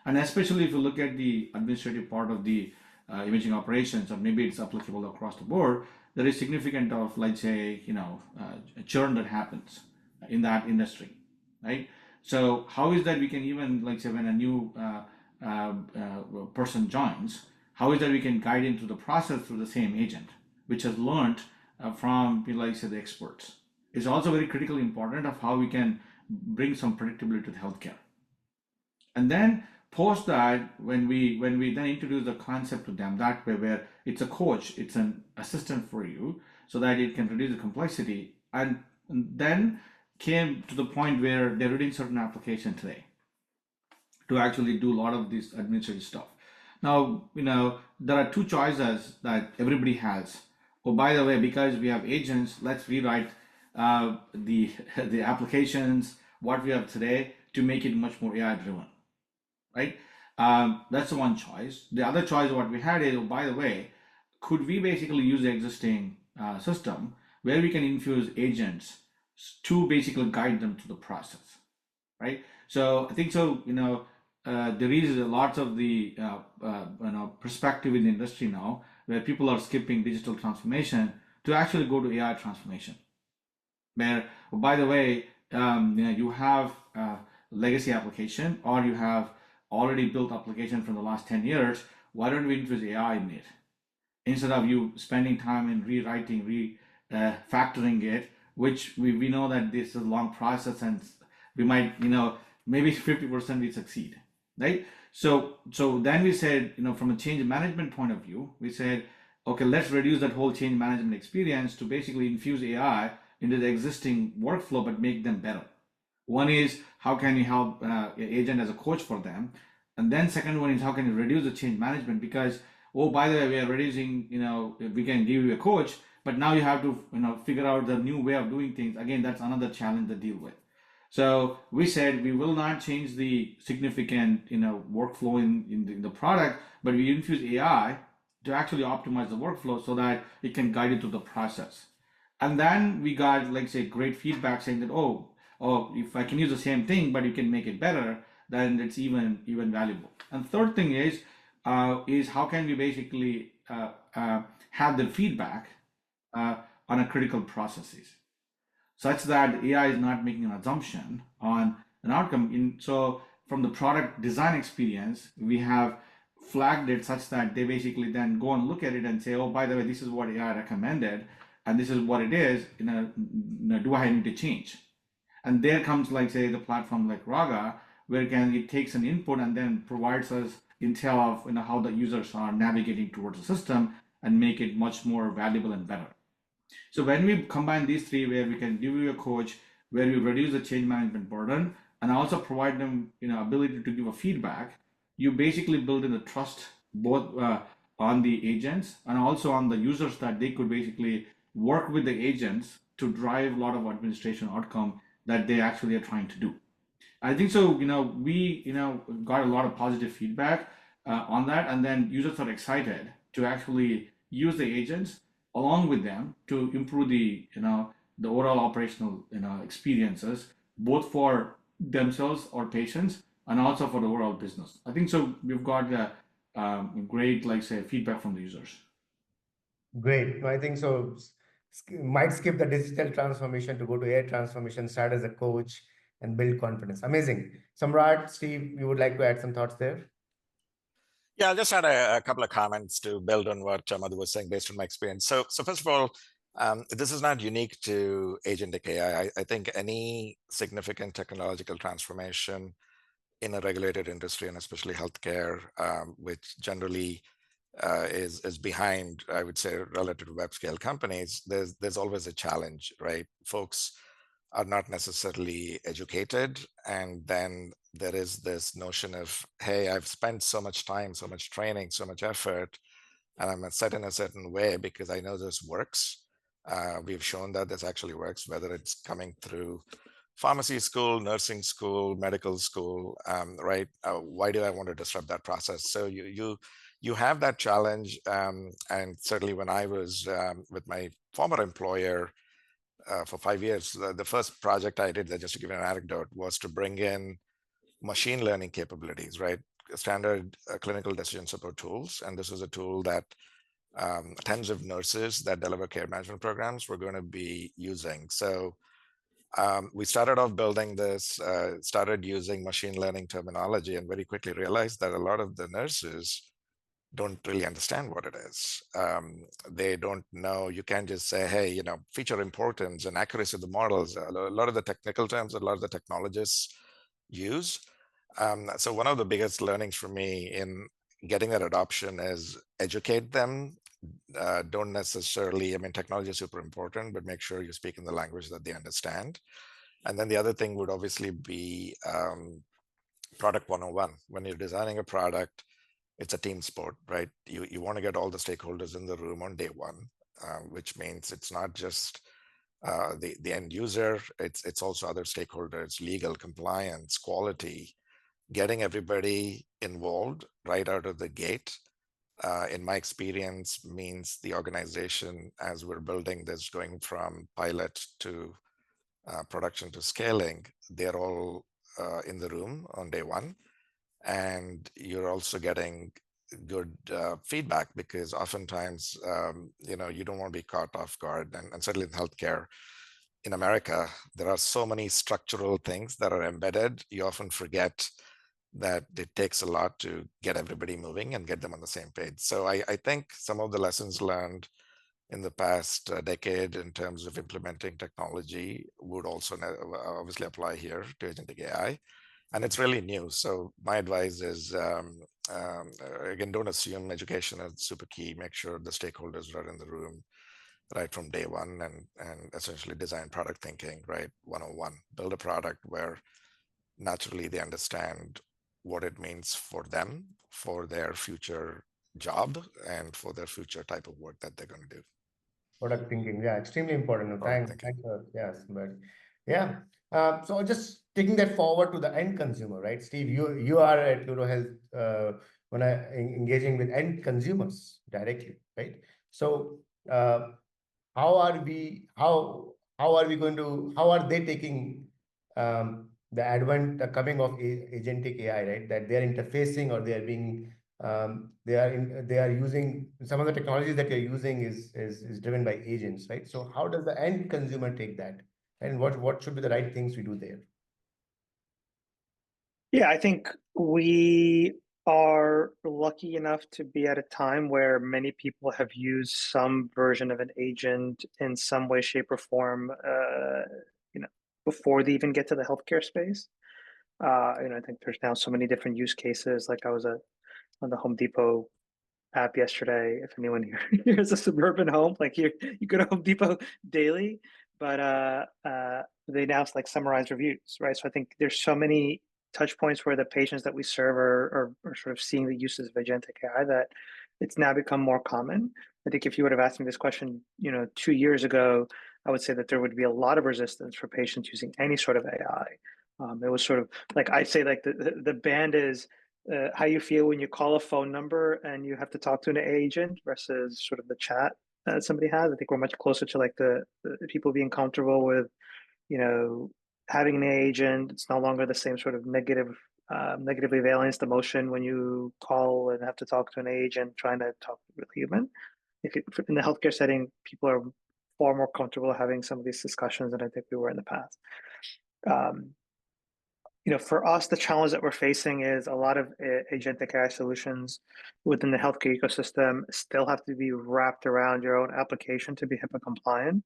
And especially if you look at the administrative part of the imaging operations, or maybe it's applicable across the board, there is significant of, let's say, churn that happens in that industry, right? So how is that we can even, like say, when a new person joins, how is that we can guide him through the process through the same agent, which has learned from, like say, the experts. It's also very critically important of how we can bring some predictability to the healthcare. And then post that, when we then introduce the concept to them that way, where it's a coach, it's an assistant for you, so that it can reduce the complexity, and then came to the point where they're reading certain application today to actually do a lot of this administrative stuff. Now, there are two choices that everybody has. Oh, by the way, because we have agents, let's rewrite the applications, what we have today, to make it much more AI driven, right? That's the one choice. The other choice what we had is, oh, by the way, could we basically use the existing system where we can infuse agents to basically guide them through the process, right? So I think so, there is lots of the perspective in the industry now where people are skipping digital transformation to actually go to AI transformation. Where, oh, by the way, you have legacy application, or you have already built application from the last 10 years. Why don't we infuse AI in it? Instead of you spending time in rewriting, factoring it, which we know that this is a long process, and we might, maybe 50% we succeed, right? So then we said, from a change management point of view, we said, okay, let's reduce that whole change management experience to basically infuse AI into the existing workflow, but make them better. One is, how can you help agent as a coach for them? And then second one is, how can you reduce the change management? Because, oh, by the way, we are reducing, we can give you a coach, but now you have to, figure out the new way of doing things. Again, that's another challenge to deal with. So we said we will not change the significant, workflow in the product, but we infuse AI to actually optimize the workflow so that it can guide you through the process. And then we got, like say, great feedback saying that, oh, if I can use the same thing, but you can make it better, then it's even valuable. And third thing is how can we basically have the feedback on a critical processes, such that AI is not making an assumption on an outcome. So from the product design experience, we have flagged it such that they basically then go and look at it and say, oh, by the way, this is what AI recommended, and this is what it is. Do I need to change? And there comes, like say, the platform like Raga, where it takes an input and then provides us intel of how the users are navigating towards the system and make it much more valuable and better. So when we combine these three, where we can give you a coach, where we reduce the change management burden, and also provide them ability to give a feedback, you basically build in the trust both on the agents and also on the users, that they could basically work with the agents to drive a lot of administration outcome that they actually are trying to do. I think so. We got a lot of positive feedback on that, and then users are excited to actually use the agents along with them to improve the the overall operational experiences, both for themselves or patients, and also for the overall business. I think so. We've got great, like say, feedback from the users. Great. No, I think so. Might skip the digital transformation to go to AI transformation, start as a coach, and build confidence. Amazing. Samrat, Steve, you would like to add some thoughts there? Yeah, I'll just add a couple of comments to build on what Madhu was saying based on my experience. So first of all, this is not unique to Agentic AI. I think any significant technological transformation in a regulated industry, and especially healthcare, which generally is behind, I would say, relative to web scale companies, there's always a challenge, right? Folks are not necessarily educated, and then there is this notion of, hey, I've spent so much time, so much training, so much effort, and I'm set in a certain way because I know this works. We've shown that this actually works, whether it's coming through pharmacy school, nursing school, medical school, right? Why do I want to disrupt that process? So you have that challenge, and certainly when I was with my former employer for 5 years, the first project I did, just to give you an anecdote, was to bring in machine learning capabilities, right? Standard clinical decision support tools. And this was a tool that tens of nurses that deliver care management programs were going to be using. So we started off building this, started using machine learning terminology, and very quickly realized that a lot of the nurses don't really understand what it is. They don't know. You can't just say, hey, feature importance and accuracy of the models. A lot of the technical terms, a lot of the technologists use. So one of the biggest learnings for me in getting that adoption is educate them. Don't necessarily, technology is super important, but make sure you speak in the language that they understand. And then the other thing would obviously be product 101. When you're designing a product, it's a team sport, right? You want to get all the stakeholders in the room on day one, which means it's not just the end user, it's also other stakeholders, legal, compliance, quality, getting everybody involved right out of the gate. In my experience, means the organization, as we're building this, going from pilot to production to scaling, they're all in the room on day one. And you're also getting good feedback, because oftentimes, you don't want to be caught off guard. And certainly in healthcare in America, there are so many structural things that are embedded. You often forget that it takes a lot to get everybody moving and get them on the same page. So I think some of the lessons learned in the past decade in terms of implementing technology would also obviously apply here to Agentic AI. And it's really new. So my advice is, again, don't assume education is super key. Make sure the stakeholders are in the room right from day one, and essentially design product thinking, right? 101, build a product where naturally they understand what it means for them, for their future job, and for their future type of work that they're going to do. Product thinking, yeah, extremely important. Thanks, yes, but yeah. So just taking that forward to the end consumer, right? Steve, you are at Luro Health when engaging with end consumers directly, right? So how are they taking the coming of agentic AI, right? That they are interfacing, or they are being they are using some of the technologies that you're using is driven by agents, right? So how does the end consumer take that, and what should be the right things we do there? Yeah, I think we are lucky enough to be at a time where many people have used some version of an agent in some way, shape, or form, before they even get to the healthcare space. I think there's now so many different use cases. Like I was on the Home Depot app yesterday. If anyone here is a suburban home, like you go to Home Depot daily, but they now like summarize reviews, right? So I think there's so many touch points where the patients that we serve are sort of seeing the uses of agentic AI that it's now become more common. I think if you would have asked me this question, 2 years ago, I would say that there would be a lot of resistance for patients using any sort of AI. It was sort of like I'd say like the band is how you feel when you call a phone number and you have to talk to an agent versus sort of the chat that somebody has. I think we're much closer to like the people being comfortable with, having an agent. It's no longer the same sort of negatively valenced emotion when you call and have to talk to an agent trying to talk with a human. In the healthcare setting, people are far more comfortable having some of these discussions than I think we were in the past. For us, the challenge that we're facing is a lot of agentic AI solutions within the healthcare ecosystem still have to be wrapped around your own application to be HIPAA compliant.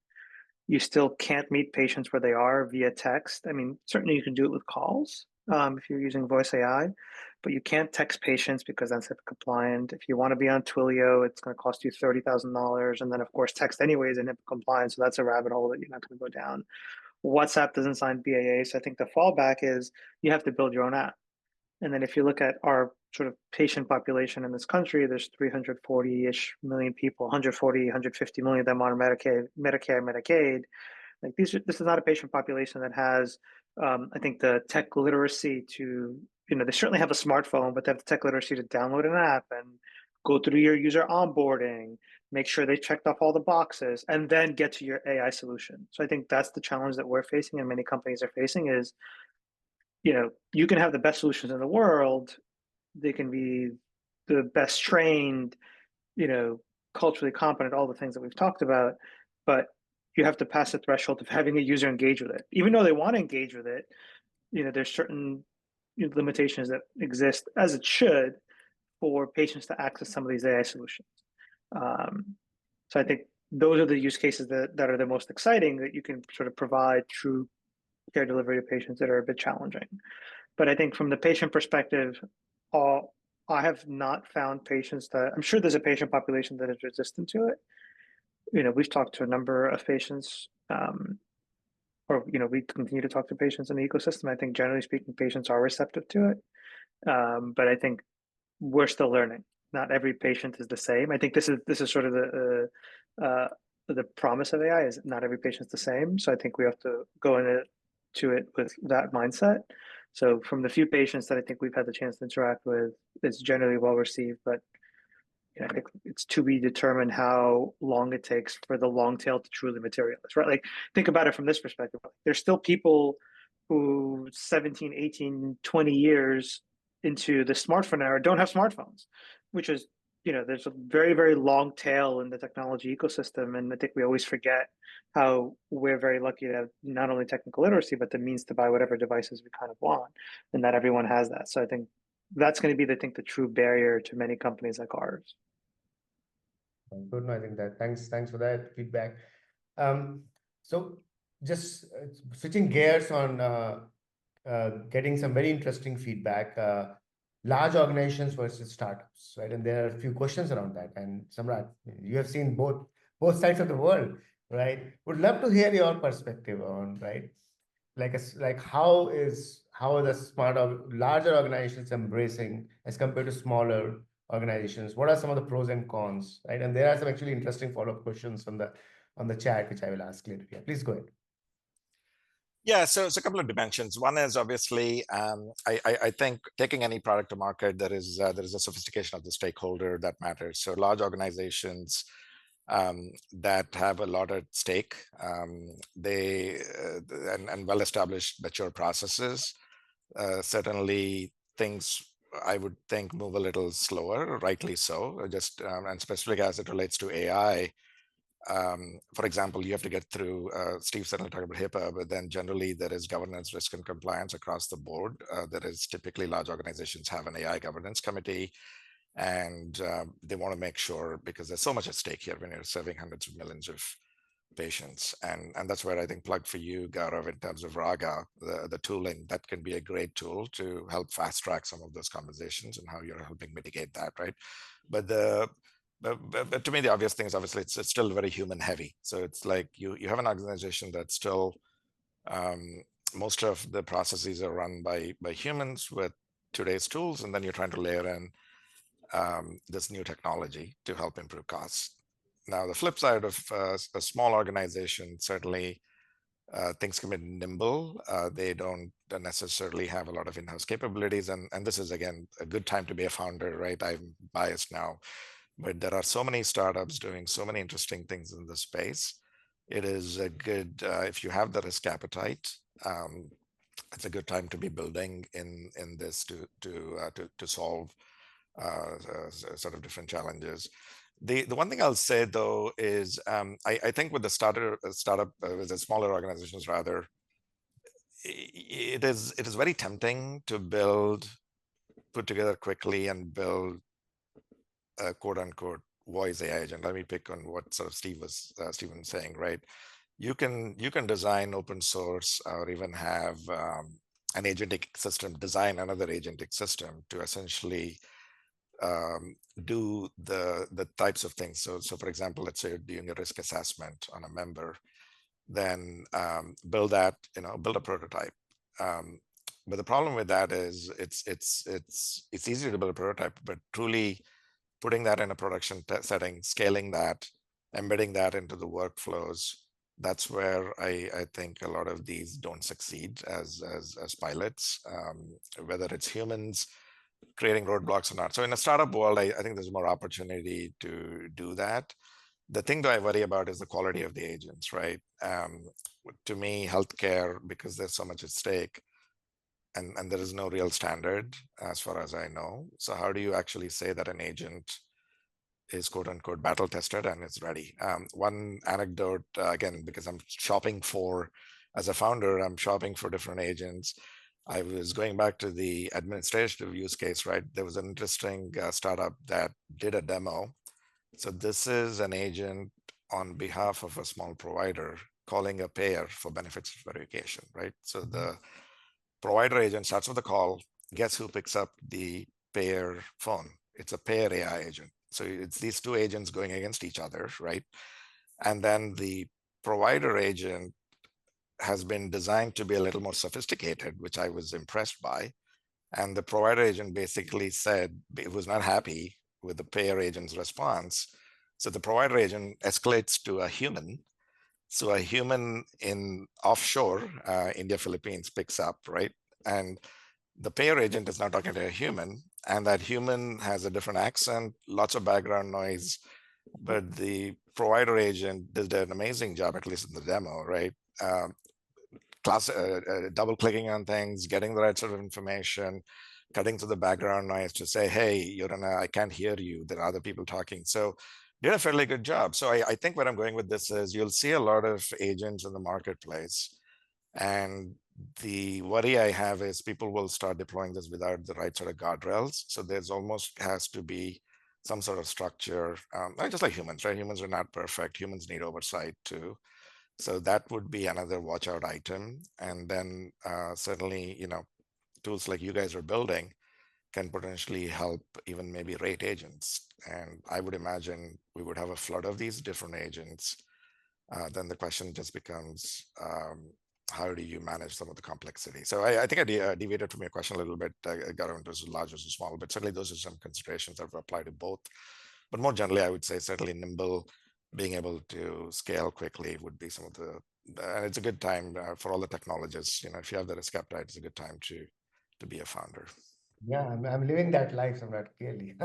You still can't meet patients where they are via text. I mean, certainly you can do it with calls if you're using voice AI, but you can't text patients because that's HIPAA compliant. If you want to be on Twilio, it's going to cost you $30,000. And then, of course, text anyways in HIPAA compliant. So that's a rabbit hole that you're not going to go down. WhatsApp doesn't sign BAA. So I think the fallback is you have to build your own app. And then if you look at our sort of patient population in this country, there's 340-ish million people, 140, 150 million of them on Medicare, Medicaid. Like this is not a patient population that has, I think, the tech literacy to, they certainly have a smartphone, but they have the tech literacy to download an app and go through your user onboarding, make sure they checked off all the boxes, and then get to your AI solution. So I think that's the challenge that we're facing and many companies are facing is, you can have the best solutions in the world. They can be the best trained, culturally competent, all the things that we've talked about, but you have to pass the threshold of having a user engage with it. Even though they want to engage with it, there's certain limitations that exist, as it should, for patients to access some of these AI solutions. So I think those are the use cases that are the most exciting, that you can sort of provide true care delivery to patients that are a bit challenging. But I think from the patient perspective, I have not found patients that, I'm sure there's a patient population that is resistant to it. We've talked to a number of patients, we continue to talk to patients in the ecosystem. I think generally speaking, patients are receptive to it. But I think we're still learning. Not every patient is the same. I think this is sort of the promise of AI is not every patient's the same. So I think we have to go into it with that mindset. So from the few patients that I think we've had the chance to interact with, it's generally well received, but I think it's to be determined how long it takes for the long tail to truly materialize, right? Like think about it from this perspective. There's still people who 17, 18, 20 years into the smartphone era don't have smartphones, which is, there's a very, very long tail in the technology ecosystem. And I think we always forget how we're very lucky to have not only technical literacy, but the means to buy whatever devices we kind of want, and not everyone has that. So I think that's going to be, the true barrier to many companies like ours. Good. No, I think that thanks for that feedback. So just switching gears on getting some very interesting feedback. Large organizations versus startups, right? And there are a few questions around that. And Samrat, you have seen both sides of the world, right? Would love to hear your perspective on, right? Like how are the larger organizations embracing as compared to smaller organizations? What are some of the pros and cons, right? And there are some actually interesting follow-up questions on the chat, which I will ask later. Yeah, please go ahead. Yeah, so it's a couple of dimensions. One is obviously, I think taking any product to market, there is a sophistication of the stakeholder that matters. So large organizations that have a lot at stake, and well-established, mature processes, certainly things I would think move a little slower, rightly so. Just and specifically as it relates to AI. For example, you have to get through, Steve certainly talked about HIPAA, but then generally there is governance, risk, and compliance across the board. There is typically large organizations have an AI governance committee, and they want to make sure, because there's so much at stake here when you're serving hundreds of millions of patients. And that's where I think plug for you, Gaurav, in terms of Raga, the tooling, that can be a great tool to help fast track some of those conversations and how you're helping mitigate that, right? But but to me, the obvious thing is obviously it's still very human heavy. So it's like you have an organization that's still most of the processes are run by humans with today's tools, and then you're trying to layer in this new technology to help improve costs. Now, the flip side of a small organization, certainly things can be nimble. They don't necessarily have a lot of in-house capabilities. And this is, again, a good time to be a founder, right? I'm biased now, but there are so many startups doing so many interesting things in this space. It is a good, if you have the risk appetite, it's a good time to be building in this to solve sort of different challenges. The one thing I'll say though is I think with the startup with the smaller organizations rather, it is very tempting to put together quickly and build a quote unquote voice AI agent. Let me pick on what sort of Stephen was saying, right? You can design open source or even have an agentic system design another agentic system to essentially do the types of things. So for example, let's say you're doing a risk assessment on a member, then build that, build a prototype. But the problem with that is it's easier to build a prototype, but truly putting that in a production setting, scaling that, embedding that into the workflows, that's where I think a lot of these don't succeed as pilots, whether it's humans creating roadblocks or not. So in a startup world, I think there's more opportunity to do that. The thing that I worry about is the quality of the agents, right? To me, healthcare, because there's so much at stake, and there is no real standard as far as I know. So how do you actually say that an agent is quote unquote battle tested and it's ready? One anecdote, again, because as a founder, I'm shopping for different agents. I was going back to the administrative use case, right? There was an interesting startup that did a demo. So this is an agent on behalf of a small provider calling a payer for benefits verification, right? So the provider agent starts with a call. Guess who picks up the payer phone? It's a payer AI agent. So it's these two agents going against each other, right? And then the provider agent has been designed to be a little more sophisticated, which I was impressed by. And the provider agent basically said it was not happy with the payer agent's response. So the provider agent escalates to a human. So a human in offshore, India, Philippines, picks up, right? And the payer agent is now talking to a human, and that human has a different accent, lots of background noise, but the provider agent did an amazing job, at least in the demo, right? Double clicking on things, getting the right sort of information, cutting through the background noise to say, hey, I can't hear you. There are other people talking. So did a fairly good job. So I think where I'm going with this is you'll see a lot of agents in the marketplace. And the worry I have is people will start deploying this without the right sort of guardrails. So there's almost has to be some sort of structure, just like humans, right? Humans are not perfect. Humans need oversight too. So that would be another watch out item. And then certainly, tools like you guys are building can potentially help even maybe rate agents. And I would imagine we would have a flood of these different agents. Then the question just becomes, how do you manage some of the complexity? So I think I deviated from your question a little bit. I got into large or small, but certainly those are some considerations that apply to both. But more generally, I would say certainly nimble, being able to scale quickly would be some of and it's a good time for all the technologists. If you have the risk appetite, it's a good time to be a founder. Yeah, I'm living that life, Samrat, clearly.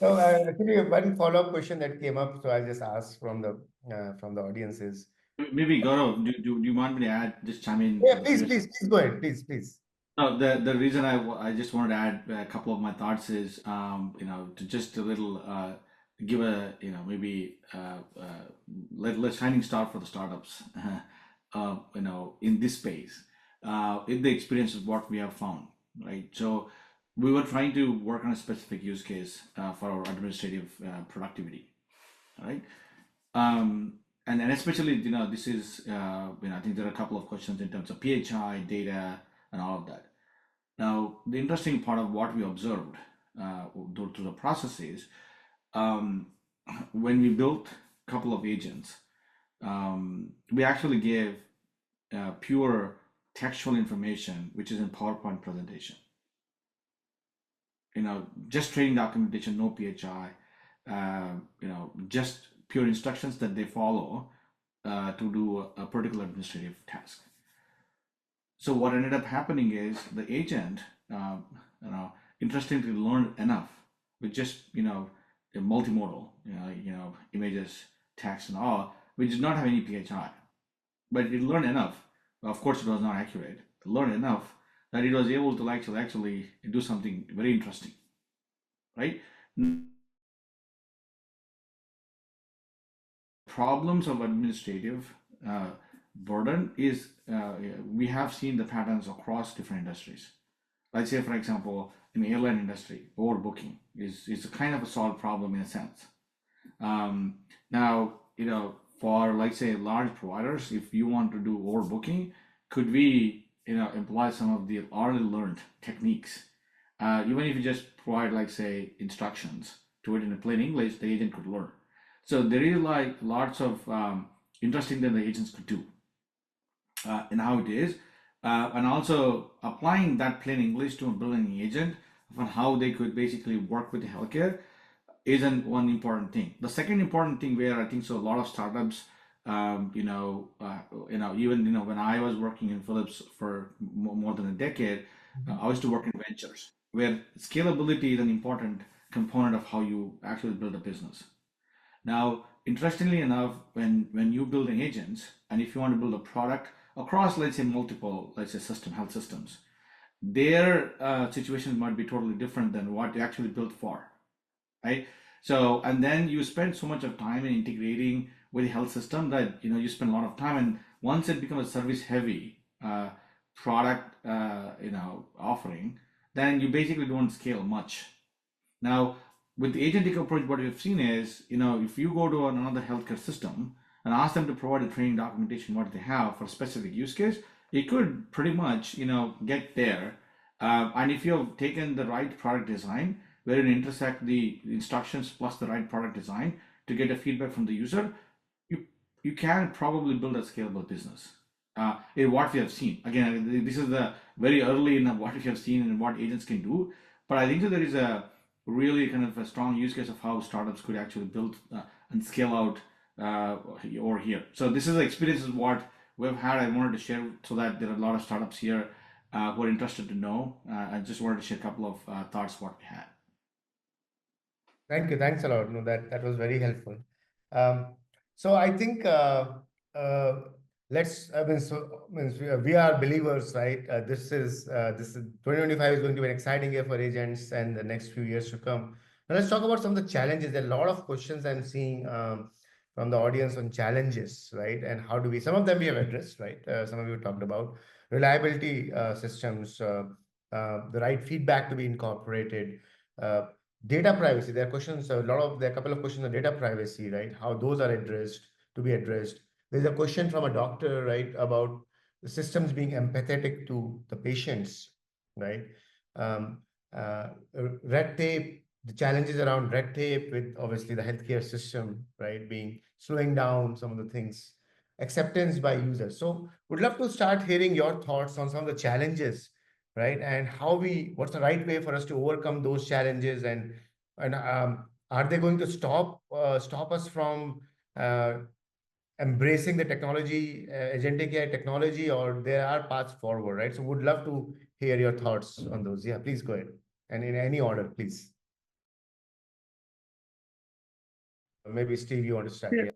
So actually, one follow-up question that came up, so I'll just ask from the audiences. Maybe Gaurav, do you want me to add, just chime in? Yeah, please go ahead, please. No, the reason I just wanted to add a couple of my thoughts is, to just a little give a, maybe let's shining star for the startups, in this space, in the experience of what we have found, right? So we were trying to work on a specific use case for our administrative productivity, right? And especially, this is, I think there are a couple of questions in terms of PHI, data, and all of that. Now, the interesting part of what we observed through the process is when we built a couple of agents, we actually gave pure textual information, which is in PowerPoint presentation. Just training documentation, no PHI, just pure instructions that they follow to do a particular administrative task. So what ended up happening is the agent, interestingly learned enough with just, a multimodal, images, text and all, which did not have any PHI, but it learned enough. Of course, it was not accurate. It learned enough that it was able to actually do something very interesting, right? Problems of administrative burden is we have seen the patterns across different industries. Let's say, for example, in the airline industry, overbooking is a kind of a solved problem in a sense. Now, for, like, say, large providers, if you want to do overbooking, could we, employ some of the already learned techniques? Even if you just provide, like, say, instructions to it in plain English, the agent could learn. So there is lots of interesting that the agents could do and how it is. And also applying that plain English to building an agent on how they could basically work with the healthcare isn't one important thing. The second important thing where I think so a lot of startups, even when I was working in Philips for more than a decade, I used to work in ventures where scalability is an important component of how you actually build a business. Now, interestingly enough, when you build agents, and if you want to build a product across, let's say, multiple, health systems, their situations might be totally different than what they actually built for, right? So, and then you spend so much of time in integrating with the health system that, you spend a lot of time, and once it becomes a service heavy product, offering, then you basically don't scale much. Now, with the agentic approach, what we've seen is, if you go to another healthcare system and ask them to provide a training documentation, what they have for a specific use case, it could pretty much, get there. And if you have taken the right product design, where you intersect the instructions plus the right product design to get a feedback from the user, you can probably build a scalable business. In what we have seen, again, this is the very early in what we have seen and what agents can do. But I think that there is a really kind of a strong use case of how startups could actually build and scale out over here. So this is the experiences what we've had. I wanted to share so that there are a lot of startups here who are interested to know. I just wanted to share a couple of thoughts what we had. Thank you. Thanks a lot. No, that was very helpful. So I think we are believers, right? This is 2025 is going to be an exciting year for agents and the next few years to come. Now let's talk about some of the challenges. There are a lot of questions I'm seeing from the audience on challenges, right? And how do we? Some of them we have addressed, right? Some of you talked about reliability systems, the right feedback to be incorporated. Data privacy, there are questions, there are a couple of questions on data privacy, right? How those are to be addressed. There's a question from a doctor, right, about the systems being empathetic to the patients, right? Red tape, the challenges around red tape with obviously the healthcare system, right, slowing down some of the things, acceptance by users. So would love to start hearing your thoughts on some of the challenges, right? And what's the right way for us to overcome those challenges, and are they going to stop us from embracing the technology, agentic AI technology, or there are paths forward, right? So would love to hear your thoughts on those. Yeah, please go ahead. And in any order, please. Maybe Steve, you want to start? Yeah.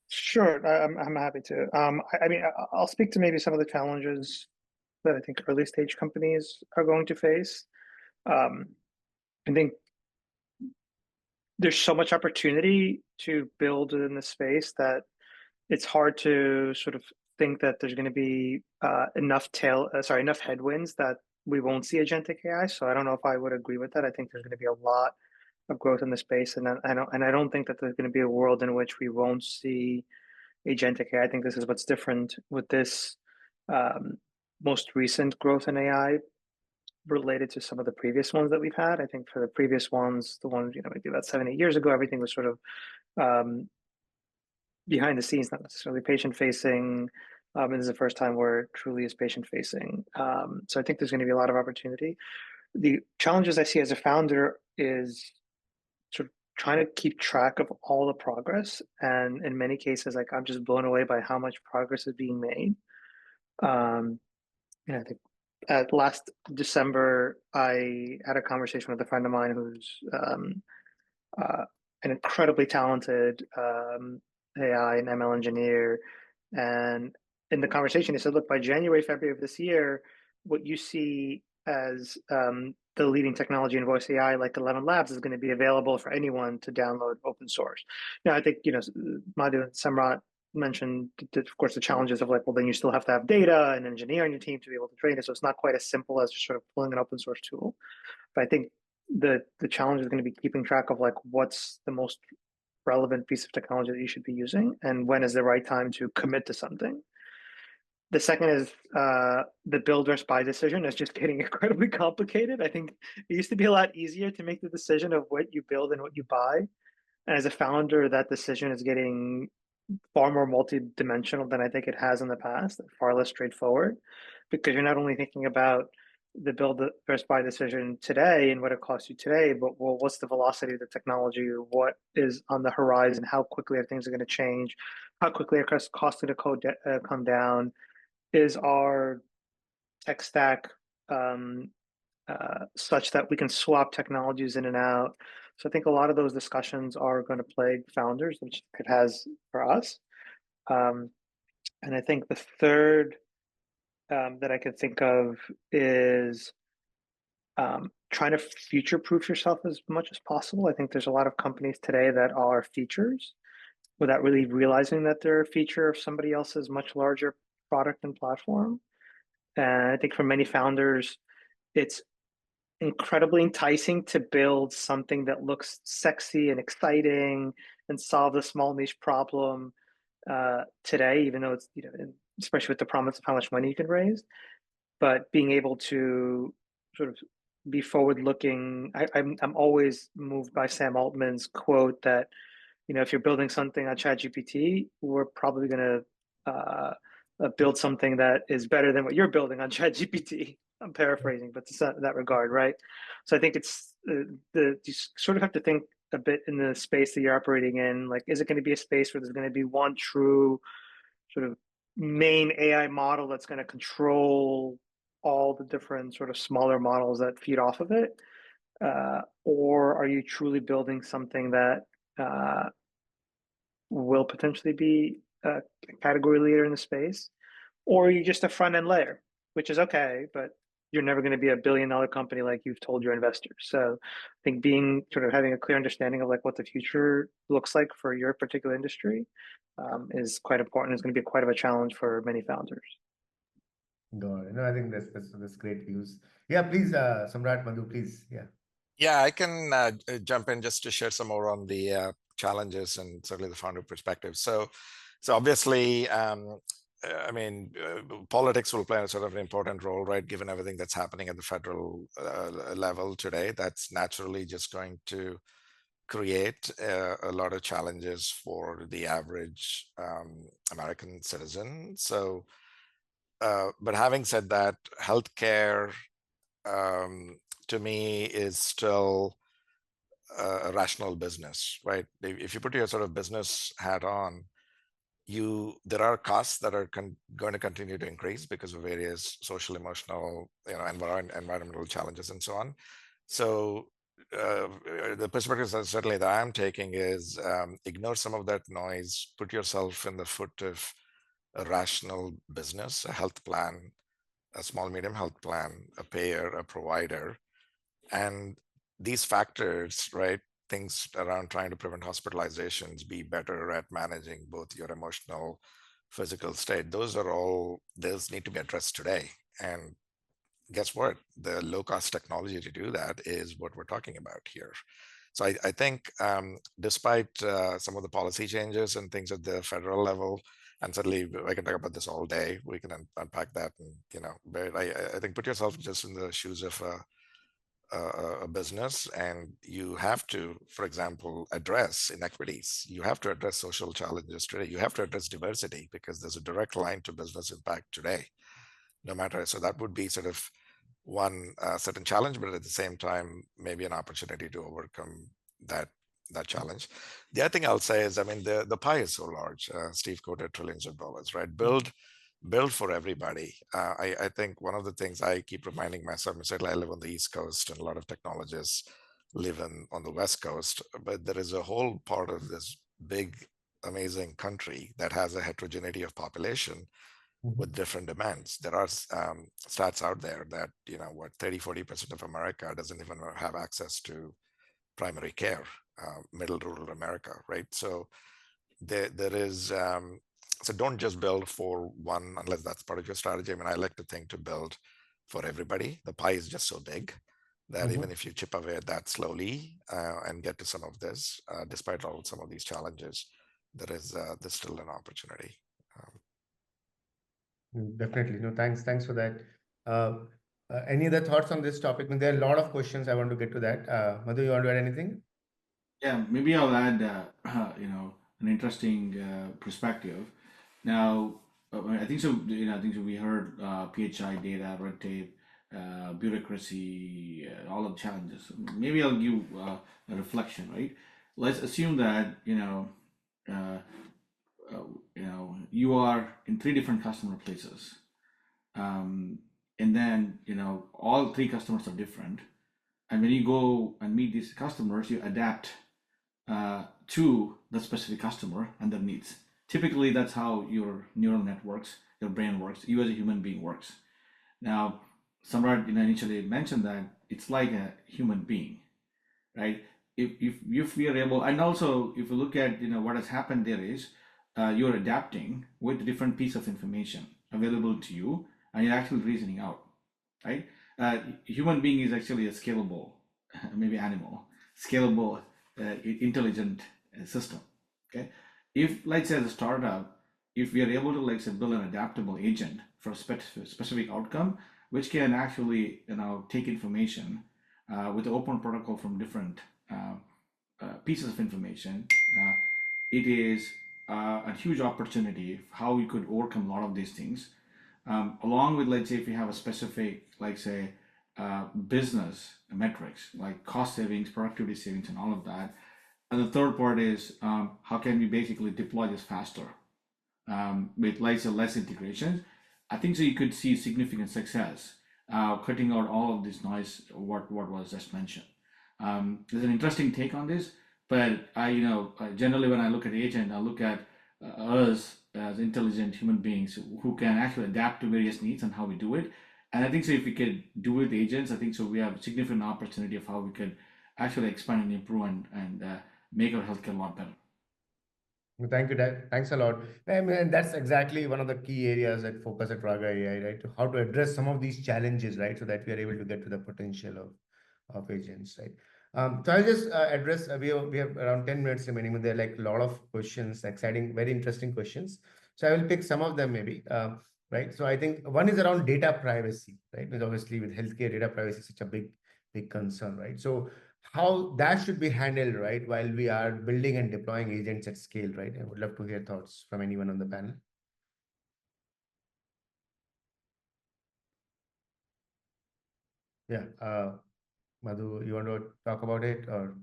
Sure, I'm happy to. I mean, I'll speak to maybe some of the challenges that I think early stage companies are going to face. I think there's so much opportunity to build in the space that it's hard to sort of think that there's going to be enough headwinds that we won't see agentic AI. So I don't know if I would agree with that. I think there's going to be a lot of growth in the space, and I don't think that there's going to be a world in which we won't see agentic AI. I think this is what's different with this most recent growth in AI related to some of the previous ones that we've had. I think for the previous ones, the ones maybe about 7-8 years ago, everything was sort of behind the scenes, not necessarily patient facing. And this is the first time where it truly is patient facing. So I think there's going to be a lot of opportunity. The challenges I see as a founder is sort of trying to keep track of all the progress. And in many cases, like I'm just blown away by how much progress is being made. And I think last December, I had a conversation with a friend of mine who's an incredibly talented AI and ML engineer. And in the conversation, he said, look, by January, February of this year, what you see as the leading technology in voice AI, like 11 Labs, is going to be available for anyone to download open source. Now, I think, Madhu and Samrat mentioned, of course, the challenges of like, well, then you still have to have data and engineer on your team to be able to train it. So it's not quite as simple as just sort of pulling an open source tool. But I think the challenge is going to be keeping track of like what's the most relevant piece of technology that you should be using and when is the right time to commit to something. The second is the build versus buy decision is just getting incredibly complicated. I think it used to be a lot easier to make the decision of what you build and what you buy. And as a founder, that decision is getting far more multi-dimensional than I think it has in the past, far less straightforward, because you're not only thinking about the build versus buy decision today and what it costs you today, but well, what's the velocity of the technology? What is on the horizon? How quickly are things going to change? How quickly are costs to code come down? Is our tech stack such that we can swap technologies in and out? So I think a lot of those discussions are going to plague founders, which it has for us. And I think the third that I could think of is trying to future-proof yourself as much as possible. I think there's a lot of companies today that are features without really realizing that they're a feature of somebody else's much larger product and platform. And I think for many founders, it's incredibly enticing to build something that looks sexy and exciting and solve a small niche problem today, even though it's, especially with the promise of how much money you can raise. But being able to sort of be forward-looking, I'm always moved by Sam Altman's quote that, if you're building something on ChatGPT, we're probably going to build something that is better than what you're building on ChatGPT. I'm paraphrasing, but it's that regard, right? So I think it's you sort of have to think a bit in the space that you're operating in. Like, is it going to be a space where there's going to be one true sort of main AI model that's going to control all the different sort of smaller models that feed off of it? Or are you truly building something that will potentially be a category leader in the space? Or are you just a front-end layer, which is okay, but you're never going to be a billion-dollar company like you've told your investors. So I think having a clear understanding of like what the future looks like for your particular industry is quite important. It's going to be quite of a challenge for many founders. Got it. No, I think that's great views. Yeah, please, Samrat, Madhu, please. Yeah. Yeah, I can jump in just to share some more on the challenges and certainly the founder perspective. So obviously, politics will play a sort of an important role, right? Given everything that's happening at the federal level today, that's naturally just going to create a lot of challenges for the average American citizen. So, but having said that, healthcare to me is still a rational business, right? If you put your sort of business hat on, there are costs that are going to continue to increase because of various social, emotional, environmental challenges and so on. So the perspective certainly that I'm taking is ignore some of that noise, put yourself in the foot of a rational business, a health plan, a small, medium health plan, a payer, a provider, and these factors, right? Things around trying to prevent hospitalizations, be better at managing both your emotional, physical state. Those need to be addressed today. And guess what? The low-cost technology to do that is what we're talking about here. So I think despite some of the policy changes and things at the federal level, and certainly I can talk about this all day, we can unpack that, and but I think put yourself just in the shoes of a business, and you have to, for example, address inequities. You have to address social challenges today. You have to address diversity, because there's a direct line to business impact today, no matter. So that would be sort of one certain challenge, but at the same time, maybe an opportunity to overcome that challenge. The other thing I'll say is, I mean, the pie is so large. Steve quoted trillions of dollars, right? Build for everybody. I think one of the things I keep reminding myself, certainly I live on the East Coast, and a lot of technologists live on the West Coast, but there is a whole part of this big, amazing country that has a heterogeneity of population with different demands. There are stats out there that, 30-40% of America doesn't even have access to primary care, middle rural America, right? So there is, so don't just build for one unless that's part of your strategy. I mean, I like to think to build for everybody. The pie is just so big that even if you chip away at that slowly and get to some of this, despite some of these challenges, there's still an opportunity. Definitely. No, thanks for that. Any other thoughts on this topic? I mean, there are a lot of questions. I want to get to that. Madhu, you want to add anything? Yeah, maybe I'll add, an interesting perspective. Now, I think so. I think so. We heard PHI data, red tape, bureaucracy, all of the challenges. Maybe I'll give a reflection. Right. Let's assume that you are in 3 different customer places, and then all 3 customers are different. And when you go and meet these customers, you adapt to the specific customer and their needs. Typically, that's how your neural networks, your brain works, you as a human being works. Now, Samrat initially mentioned that it's like a human being, right? If we are able, and also if you look at what has happened, there is you're adapting with different piece of information available to you, and you're actually reasoning out, right? Human being is actually a scalable, maybe animal, scalable, intelligent system. Okay, if let's say as a startup, if we are able to like say build an adaptable agent for a specific outcome, which can actually take information with the open protocol from different pieces of information, it is a huge opportunity how we could overcome a lot of these things. Along with, let's say, if you have a specific, like say, business metrics like cost savings, productivity savings, and all of that. And the third part is how can we basically deploy this faster with, like say, less integrations. I think so. You could see significant success cutting out all of this noise. What was just mentioned. There's an interesting take on this, but generally when I look at agent, I look at us as intelligent human beings who can actually adapt to various needs and how we do it. And I think so if we could do with agents, I think so we have a significant opportunity of how we could actually expand and improve and make our healthcare a lot better. Thank you, Dad. Thanks a lot. I mean, that's exactly one of the key areas that focus at RagaAI, right? How to address some of these challenges, right? So that we are able to get to the potential of agents, right? So I'll just address, we have around 10 minutes remaining, but there are like a lot of questions, exciting, very interesting questions. So I will pick some of them maybe, right? So I think one is around data privacy, right? Because obviously with healthcare, data privacy is such a big concern, right? So how that should be handled, right? While we are building and deploying agents at scale, right? I would love to hear thoughts from anyone on the panel. Yeah. Madhu, you want to talk about it or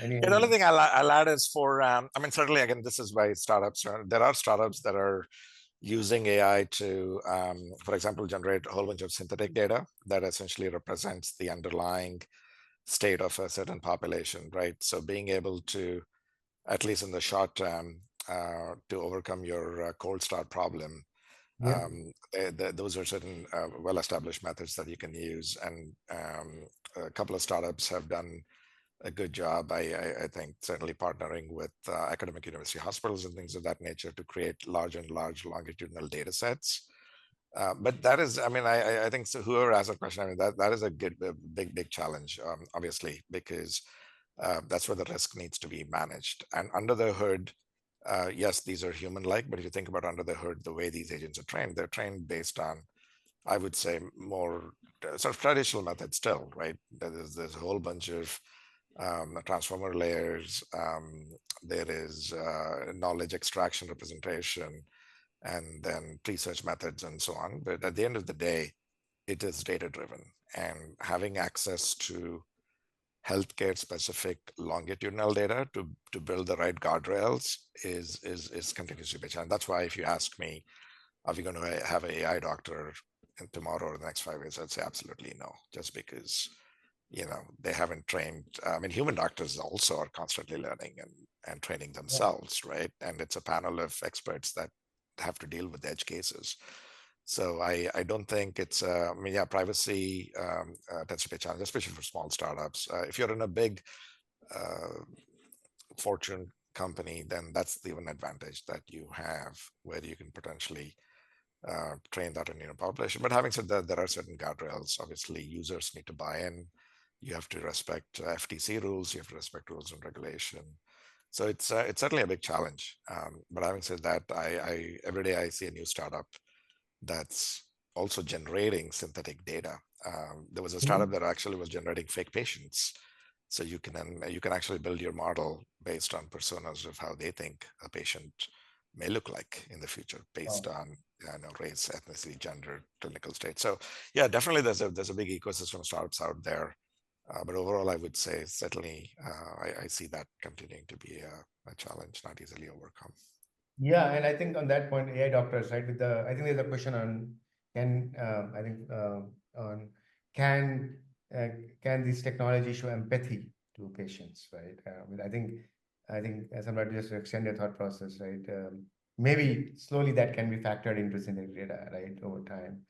any? The only thing I'll add is for, I mean, certainly, again, this is by startups. There are startups that are using AI to, for example, generate a whole bunch of synthetic data that essentially represents the underlying state of a certain population, right? So being able to, at least in the short term, to overcome your cold start problem, those are certain well-established methods that you can use. And a couple of startups have done a good job, I think, certainly partnering with academic university hospitals and things of that nature to create large longitudinal data sets But that is, I mean, I think so whoever asked that question, I mean, that is a big challenge, obviously, because that's where the risk needs to be managed. And under the hood, yes, these are human-like, but if you think about under the hood, the way these agents are trained, they're trained based on, I would say, more sort of traditional methods still, right? There's a whole bunch of transformer layers. There is knowledge extraction representation, and then research methods and so on. But at the end of the day, it is data-driven, and having access to healthcare specific longitudinal data to build the right guardrails is continues to be a challenge. That's why if you ask me, are we going to have an AI doctor tomorrow or the next 5 years, I'd say absolutely no, just because they haven't trained. I mean, human doctors also are constantly learning and training themselves, right? And it's a panel of experts that have to deal with edge cases. So I don't think it's, I mean, yeah, privacy tends to be a challenge, especially for small startups. If you're in a big Fortune company, then that's the one advantage that you have, where you can potentially train that in your population. But having said that, there are certain guardrails. Obviously, users need to buy in. You have to respect FTC rules. You have to respect rules and regulation. So it's certainly a big challenge. But having said that, I every day I see a new startup that's also generating synthetic data. There was a startup that actually was generating fake patients. So you can actually build your model based on personas of how they think a patient may look like in the future, based on race, ethnicity, gender, clinical state. So yeah, definitely there's a big ecosystem of startups out there. But overall, I would say certainly I see that continuing to be a challenge, not easily overcome. Yeah, and I think on that point, AI doctors, right? I think there's a question on on can this technology show empathy to patients, right? I think Samrat just extend your thought process, right? Maybe slowly that can be factored into synthetic data, right, over time,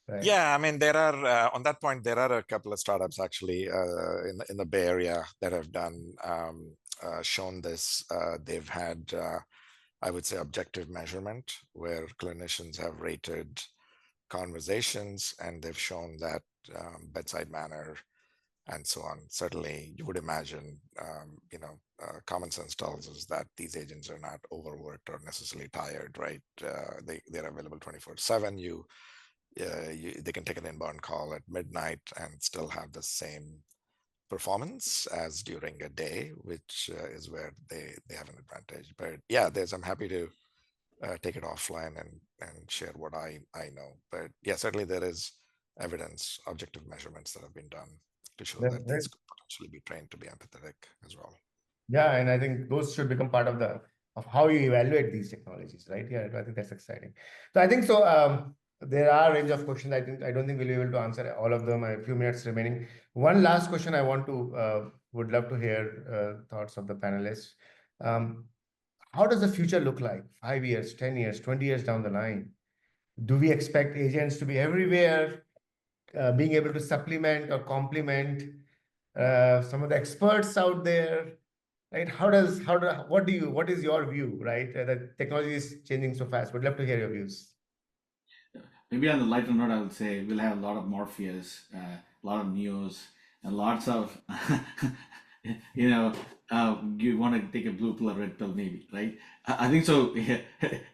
right? Yeah, I mean, there are on that point, there are a couple of startups actually in the Bay Area that have done shown this. They've had I would say objective measurement where clinicians have rated conversations and they've shown that bedside manner and so on. Certainly you would imagine, common sense tells us that these agents are not overworked or necessarily tired, right? They're available 24/7. They can take an inbound call at midnight and still have the same performance as during a day, which is where they have an advantage. But yeah, I'm happy to take it offline and share what I know. But yeah, certainly there is evidence, objective measurements that have been done to show that these could potentially be trained to be empathetic as well. Yeah, and I think those should become part of how you evaluate these technologies, right? Yeah, I think that's exciting. So I think so. There are a range of questions. I don't think we'll be able to answer all of them. I have a few minutes remaining. One last question I would love to hear thoughts of the panelists. How does the future look like? 5 years, 10 years, 20 years down the line? Do we expect agents to be everywhere, being able to supplement or complement some of the experts out there? Right? What is your view, right? The technology is changing so fast. Would love to hear your views. Maybe on the lighter note, I would say we'll have a lot of Morpheus, a lot of Neos, and lots of, you want to take a blue pill or red pill, maybe, right? I think so. Yeah,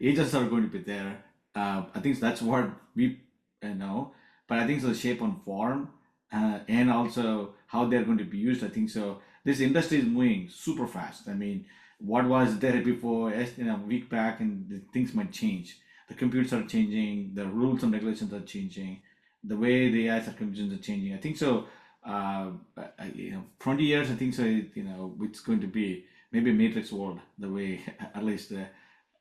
agents are going to be there. I think that's what we know, but I think so the shape and form, and also how they're going to be used. I think so. This industry is moving super fast. I mean, what was there before, a week back, and the things might change. The computers are changing, the rules and regulations are changing, the way the AI computations are changing. I think so. 20 years, I think so. It's going to be maybe a matrix world, the way at least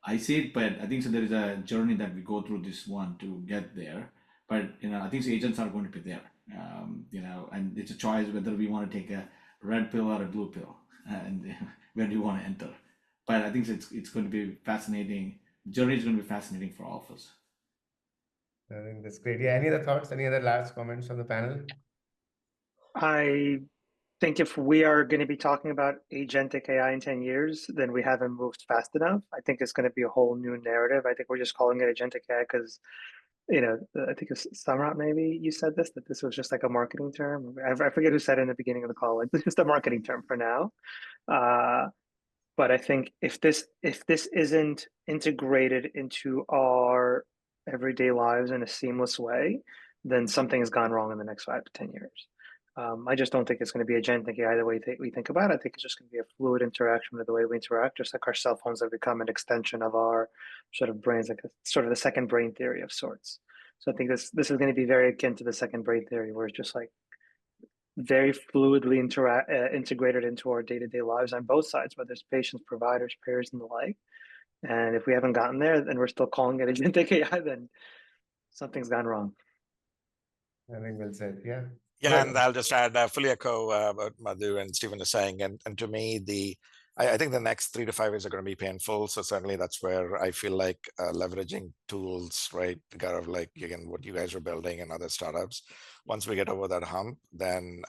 I see it. But I think so. There is a journey that we go through this one to get there. But I think so agents are going to be there. And it's a choice whether we want to take a red pill or a blue pill, and where do you want to enter. But I think it's going to be fascinating. Journey is going to be fascinating for all of us. I think that's great. Yeah. Any other thoughts? Any other last comments on the panel? I think if we are going to be talking about agentic AI in 10 years, then we haven't moved fast enough. I think it's going to be a whole new narrative. I think we're just calling it agentic AI because I think it's Samrat, maybe you said this, that this was just like a marketing term. I forget who said it in the beginning of the call, like this is just a marketing term for now. But I think if this isn't integrated into our everyday lives in a seamless way, then something has gone wrong in the next 5 to 10 years. I just don't think it's going to be agentic AI the way we think about it. I think it's just going to be a fluid interaction with the way we interact, just like our cell phones have become an extension of our sort of brains, like sort of the second brain theory of sorts. So I think this is going to be very akin to the second brain theory, where it's just like very fluidly integrated into our day-to-day lives on both sides, whether it's patients, providers, payers, and the like. And if we haven't gotten there, and we're still calling it agentic AI, then something's gone wrong. I think well said. Yeah. Yeah, and I'll just add, fully echo what Madhu and Stephen is saying. And to me, I think the next 3 to 5 years are going to be painful. So certainly that's where I feel like leveraging tools, right? Kind of like, again, what you guys are building and other startups. Once we get over that hump, then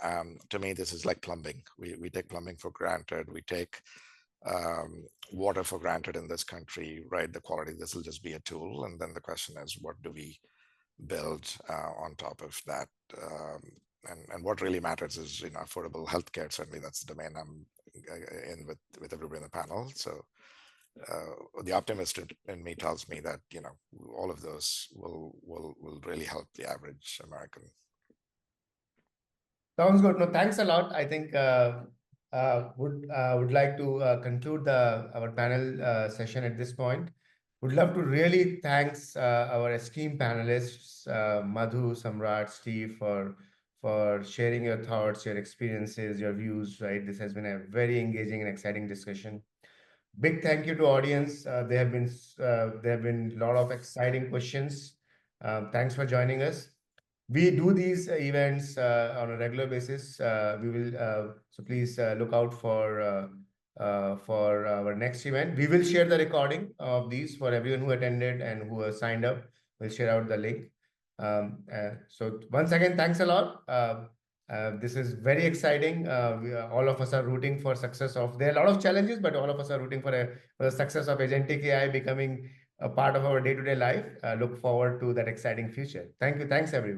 to me, this is like plumbing. We take plumbing for granted. We take water for granted in this country, right? The quality, this will just be a tool. And then the question is, what do we build on top of that? And what really matters is affordable healthcare. Certainly, that's the domain I'm in with everybody in the panel. So the optimist in me tells me that all of those will really help the average American. Sounds good. No, thanks a lot. I think would like to conclude our panel session at this point. Would love to really thanks our esteemed panelists, Madhu, Samrat, Steve, for sharing your thoughts, your experiences, your views, right? This has been a very engaging and exciting discussion. Big thank you to audience. There have been a lot of exciting questions. Thanks for joining us. We do these events on a regular basis. We will so please look out for our next event. We will share the recording of these for everyone who attended and who has signed up. We'll share out the link. So once again, thanks a lot. This is very exciting. All of us are rooting for success of. There are a lot of challenges, but all of us are rooting for the success of agentic AI becoming a part of our day-to-day life. Look forward to that exciting future. Thank you. Thanks, everyone.